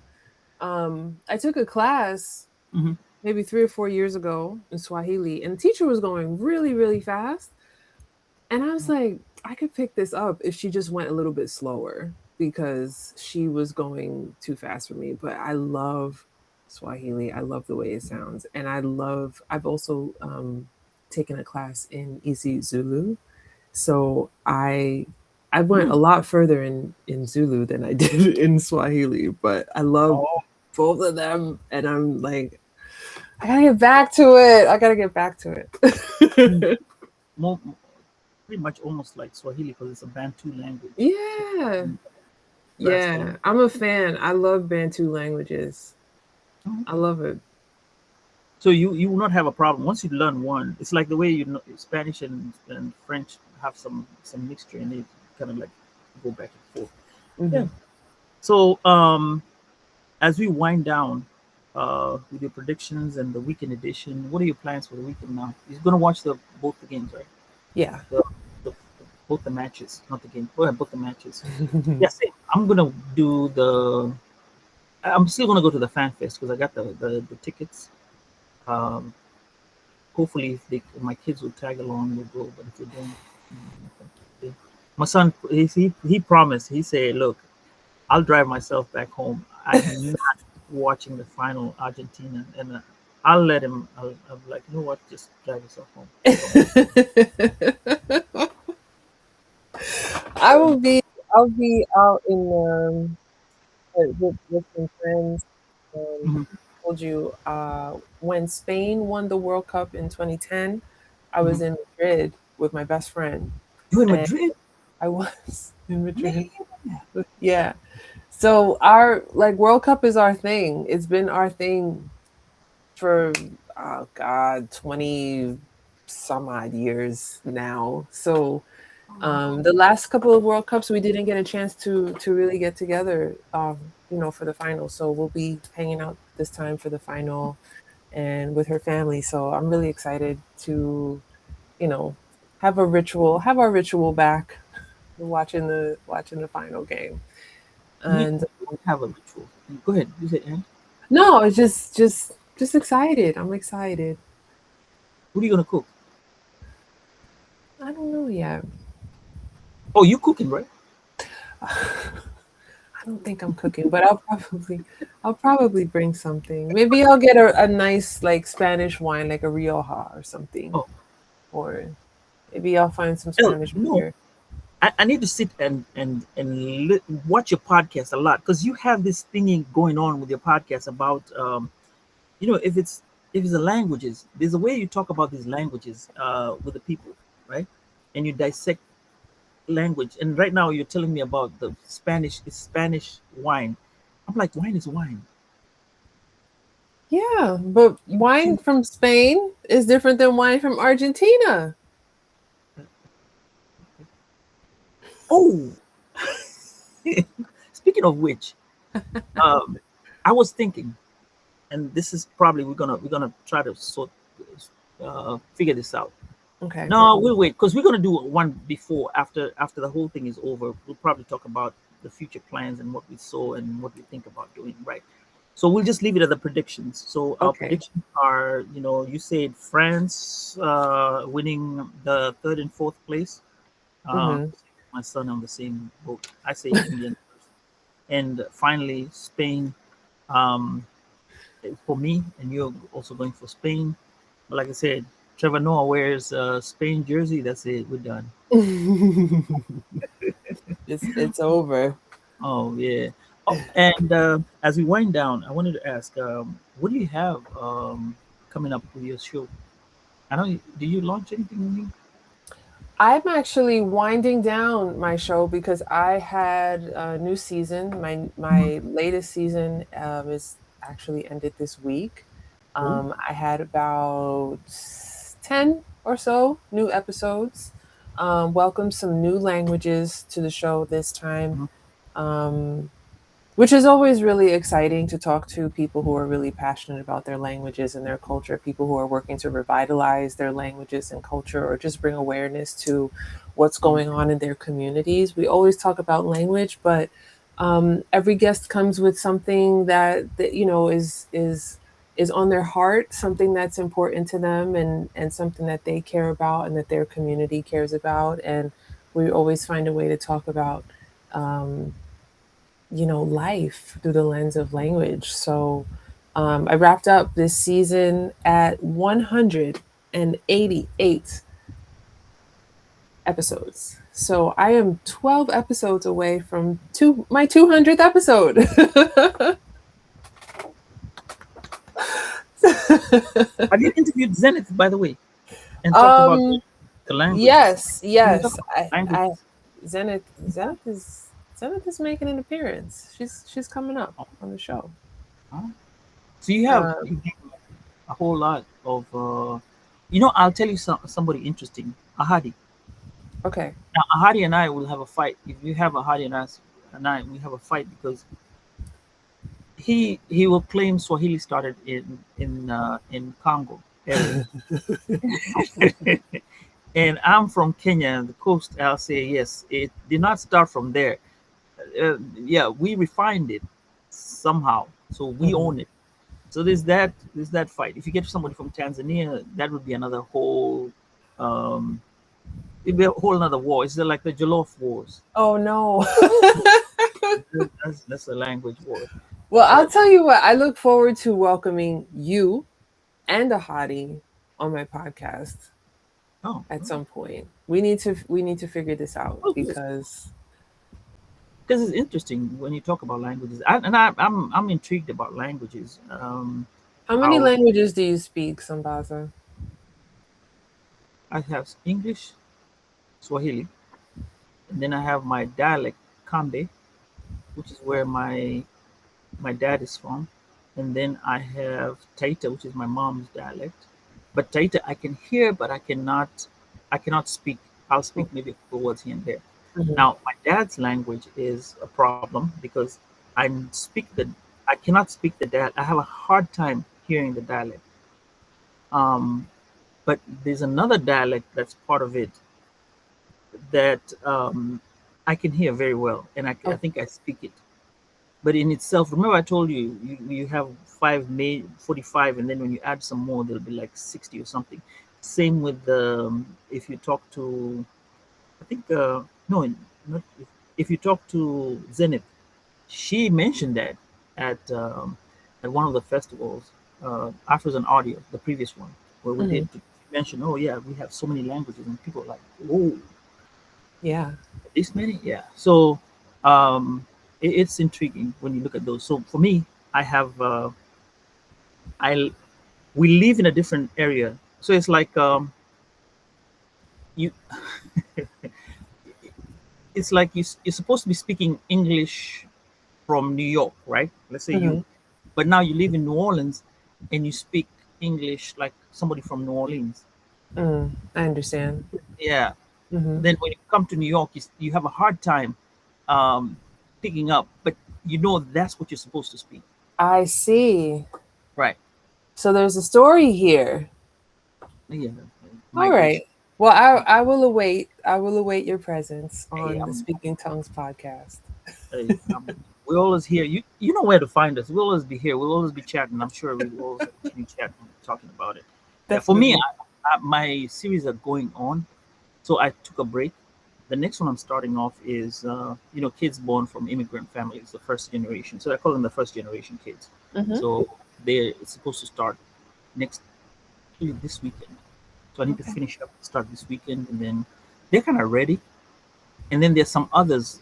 [SPEAKER 2] a class
[SPEAKER 1] Mhm.
[SPEAKER 2] maybe 3 or 4 years ago in Swahili, and the teacher was going really, really fast. And I was like, I could pick this up if she just went a little bit slower because she was going too fast for me. But I love Swahili. I love the way it sounds. And I've also taken a class in Easy Zulu. So I went a
[SPEAKER 1] Mm.
[SPEAKER 2] lot further in Zulu than I did in Swahili, but I love
[SPEAKER 1] Oh,
[SPEAKER 2] both of them. And I'm like, I gotta get back to it. I gotta get back to
[SPEAKER 1] mm.
[SPEAKER 2] it.
[SPEAKER 1] More, pretty much almost like Swahili because it's a Bantu language.
[SPEAKER 2] Yeah.
[SPEAKER 1] Mm. Grasp a lot.
[SPEAKER 2] Yeah, I'm a fan. I love Bantu languages.
[SPEAKER 1] Oh,
[SPEAKER 2] I
[SPEAKER 1] okay.
[SPEAKER 2] love it.
[SPEAKER 1] So you will not have a problem once you learn one. It's like the way Spanish and French have some mixture in it, kind of like go back and forth. Yeah.
[SPEAKER 2] Hmm.
[SPEAKER 1] So as we wind down with your predictions and the weekend edition, what are your plans for the weekend now? You're gonna watch both the games, right?
[SPEAKER 2] Yeah.
[SPEAKER 1] The, the both the matches, not the game. Oh, yeah, both the matches. Yeah, same. I'm gonna do the. I'm still gonna go to the fan fest because I got the tickets. Um, hopefully, if my kids will tag along, we'll go. But if they don't, okay. My son, he promised. He said, "Look, I'll drive myself back home. I'm not watching the final Argentina, and I'll let him. I'm like, you know what? Just drive yourself home.
[SPEAKER 2] I will be I'll be out in with some friends.
[SPEAKER 1] Mhm.
[SPEAKER 2] Told you when Spain won the World Cup in 2010, I was
[SPEAKER 1] Mhm.
[SPEAKER 2] in Madrid with my best friend,
[SPEAKER 1] You in
[SPEAKER 2] and
[SPEAKER 1] Madrid?
[SPEAKER 2] I was in Madrid.
[SPEAKER 1] Man.
[SPEAKER 2] Yeah. So our like World Cup is our thing. It's been our thing for oh god, 20 some odd years now. So the last couple of World Cups we didn't get a chance to really get together for the final. So we'll be hanging out this time for the final and with her family. So I'm really excited to, you know, have our ritual back watching the final game.
[SPEAKER 1] We
[SPEAKER 2] And
[SPEAKER 1] have a ritual. Go ahead. You say, Anne?
[SPEAKER 2] no, it's just excited. I'm excited.
[SPEAKER 1] What are you gonna cook?
[SPEAKER 2] I don't know yet.
[SPEAKER 1] Oh, you cooking, right?
[SPEAKER 2] I don't think I'm cooking, but I'll probably bring something. Maybe I'll get a nice like Spanish wine, like a Rioja or something,
[SPEAKER 1] Oh,
[SPEAKER 2] or maybe I'll find some
[SPEAKER 1] Elle,
[SPEAKER 2] Spanish
[SPEAKER 1] no.
[SPEAKER 2] beer.
[SPEAKER 1] I need to sit and watch your podcast a lot because you have this thingy going on with your podcast about if it's the languages. There's a way you talk about these languages with the people, right? And you dissect language. And right now you're telling me about the Spanish wine. I'm like, wine is wine.
[SPEAKER 2] Yeah, but wine from Spain is different than wine from Argentina.
[SPEAKER 1] Oh, speaking of which, um, I was thinking, and this is probably we're gonna try to figure this out.
[SPEAKER 2] Okay.
[SPEAKER 1] No, we'll wait because we're gonna do one before after the whole thing is over. We'll probably talk about the future plans and what we saw and what we think about doing. Right. So we'll just leave it at the predictions. So our
[SPEAKER 2] Okay.
[SPEAKER 1] predictions are, you said France winning the third and fourth place. Uh,
[SPEAKER 2] Mm-hmm.
[SPEAKER 1] my son on the same boat. I say England first, and finally Spain. Um, for me, and you're also going for Spain. But like I said, Trevor Noah wears a Spain jersey. That's it. We're done.
[SPEAKER 2] It's over.
[SPEAKER 1] Oh yeah. Oh, and as we wind down, I wanted to ask, what do you have coming up with your show? I know. Do you launch anything new?
[SPEAKER 2] I'm actually winding down my show because I had a new season.
[SPEAKER 1] Mhm.
[SPEAKER 2] My latest season is actually ended this week.
[SPEAKER 1] Oh,
[SPEAKER 2] I had about 10 or so new episodes. Welcomed some new languages to the show this time.
[SPEAKER 1] mhm.
[SPEAKER 2] Um, which is always really exciting to talk to people who are really passionate about their languages and their culture, people who are working to revitalize their languages and culture or just bring awareness to what's
[SPEAKER 1] Oh,
[SPEAKER 2] going on in their communities. We always talk about language, but every guest comes with something that is on their heart, something that's important to them and something that they care about and that their community cares about. And we always find a way to talk about um, life through the lens of language. So I wrapped up this season at 188 episodes. So I am 12 episodes away from my 200th episode.
[SPEAKER 1] have you interviewed Zenith, by the way, and talked about
[SPEAKER 2] um,
[SPEAKER 1] the languages?
[SPEAKER 2] yes,
[SPEAKER 1] Can you talk
[SPEAKER 2] yes.
[SPEAKER 1] about languages?
[SPEAKER 2] Zenith is making an appearance. She's coming up
[SPEAKER 1] Oh,
[SPEAKER 2] on the show.
[SPEAKER 1] huh? So you have
[SPEAKER 2] Um,
[SPEAKER 1] a whole lot of. I'll tell you somebody interesting. Ahadi.
[SPEAKER 2] okay.
[SPEAKER 1] Now, Ahadi and I will have a fight. If you have Ahadi and I, we have a fight because he will claim Swahili started in Congo area, and I'm from Kenya, the coast. I'll say yes, it did not start from there. Yeah, we refined it somehow, so we
[SPEAKER 2] Mhm.
[SPEAKER 1] own it. So there's that fight. If you get somebody from Tanzania, that would be another whole it'd be a whole another war. It's like the Jollof wars.
[SPEAKER 2] Oh no.
[SPEAKER 1] That's the language war.
[SPEAKER 2] Well, I'll
[SPEAKER 1] But
[SPEAKER 2] tell you what, I look forward to welcoming you and a hottie on my podcast
[SPEAKER 1] oh,
[SPEAKER 2] at some point. We need to figure this out
[SPEAKER 1] oh, good.
[SPEAKER 2] because
[SPEAKER 1] because it's interesting when you talk about languages. I'm intrigued about languages.
[SPEAKER 2] How many
[SPEAKER 1] How
[SPEAKER 2] languages do you speak, Sambaza?
[SPEAKER 1] I have English, Swahili, and then I have my dialect, Kambe, which is where my dad is from, and then I have Taita, which is my mom's dialect. But Taita I can hear, but I cannot speak. I'll speak maybe a couple words here and there.
[SPEAKER 2] Mm-hmm.
[SPEAKER 1] Now, my dad's language is a problem because I speak the I cannot speak the dialect. I have a hard time hearing the dialect. Um, but there's another dialect that's part of it that I can hear very well, and I
[SPEAKER 2] Oh,
[SPEAKER 1] think I speak it. But in itself, remember I told you you have 45, and then when you add some more, there'll be like 60 or something. Same with if you talk to, I think no, not if you talk to Zenith, she mentioned that at um, at one of the festivals. After an audio, the previous one where we
[SPEAKER 2] mhm.
[SPEAKER 1] did mention, oh yeah, we have so many languages, and people are like, oh,
[SPEAKER 2] Yeah.
[SPEAKER 1] this many, yeah. So it's intriguing when you look at those. So for me, I have I we live in a different area, so it's like you it's like you're supposed to be speaking English from New York, right? Let's say
[SPEAKER 2] Hmm.
[SPEAKER 1] you, but now you live in New Orleans and you speak English like somebody from New Orleans.
[SPEAKER 2] I understand.
[SPEAKER 1] Yeah.
[SPEAKER 2] Hmm.
[SPEAKER 1] Then when you come to New York, you have a hard time um, picking up, but you know that's what you're supposed to speak,
[SPEAKER 2] I see.
[SPEAKER 1] right?
[SPEAKER 2] So there's a story here.
[SPEAKER 1] Yeah,
[SPEAKER 2] All
[SPEAKER 1] migration.
[SPEAKER 2] right. Well, I will await. I will await your presence
[SPEAKER 1] Hey,
[SPEAKER 2] on the Speaking Tongues podcast.
[SPEAKER 1] hey, we're always here. You know where to find us. We'll always be here. We'll always be chatting. I'm sure we will always continue chatting, talking about it. Yeah, for me,
[SPEAKER 2] Definitely.
[SPEAKER 1] my series are going on, so I took a break. The next one I'm starting off is kids born from immigrant families, the first generation. So I call them the first generation kids.
[SPEAKER 2] Hmm.
[SPEAKER 1] So they're supposed to start next actually this weekend. So I need to
[SPEAKER 2] Okay.
[SPEAKER 1] finish up, start this weekend, and then they're kind of ready. And then there's some others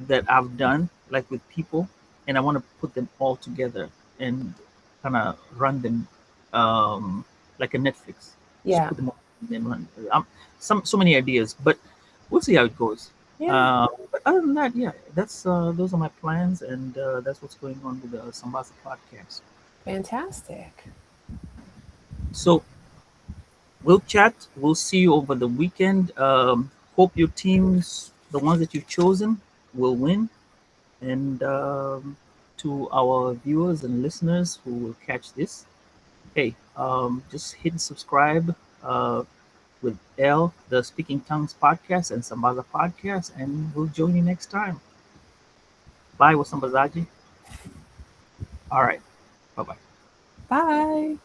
[SPEAKER 1] that I've done, like with people, and I want to put them all together and kind of run them like a Netflix. Just
[SPEAKER 2] Yeah.
[SPEAKER 1] put them all and then run. So many ideas, but we'll see how it goes.
[SPEAKER 2] Yeah.
[SPEAKER 1] But other than that, yeah, that's those are my plans, and that's what's going on with the Sambaza podcast.
[SPEAKER 2] Fantastic.
[SPEAKER 1] So we'll chat. We'll see you over the weekend. Hope your teams, the ones that you've chosen, will win. And to our viewers and listeners who will catch this, hey, just hit subscribe with Elle, the Speaking Tongues podcast, and Sambaza podcast, and we'll join you next time. Bye, Wasambazaji. All right. Bye bye.
[SPEAKER 2] Bye.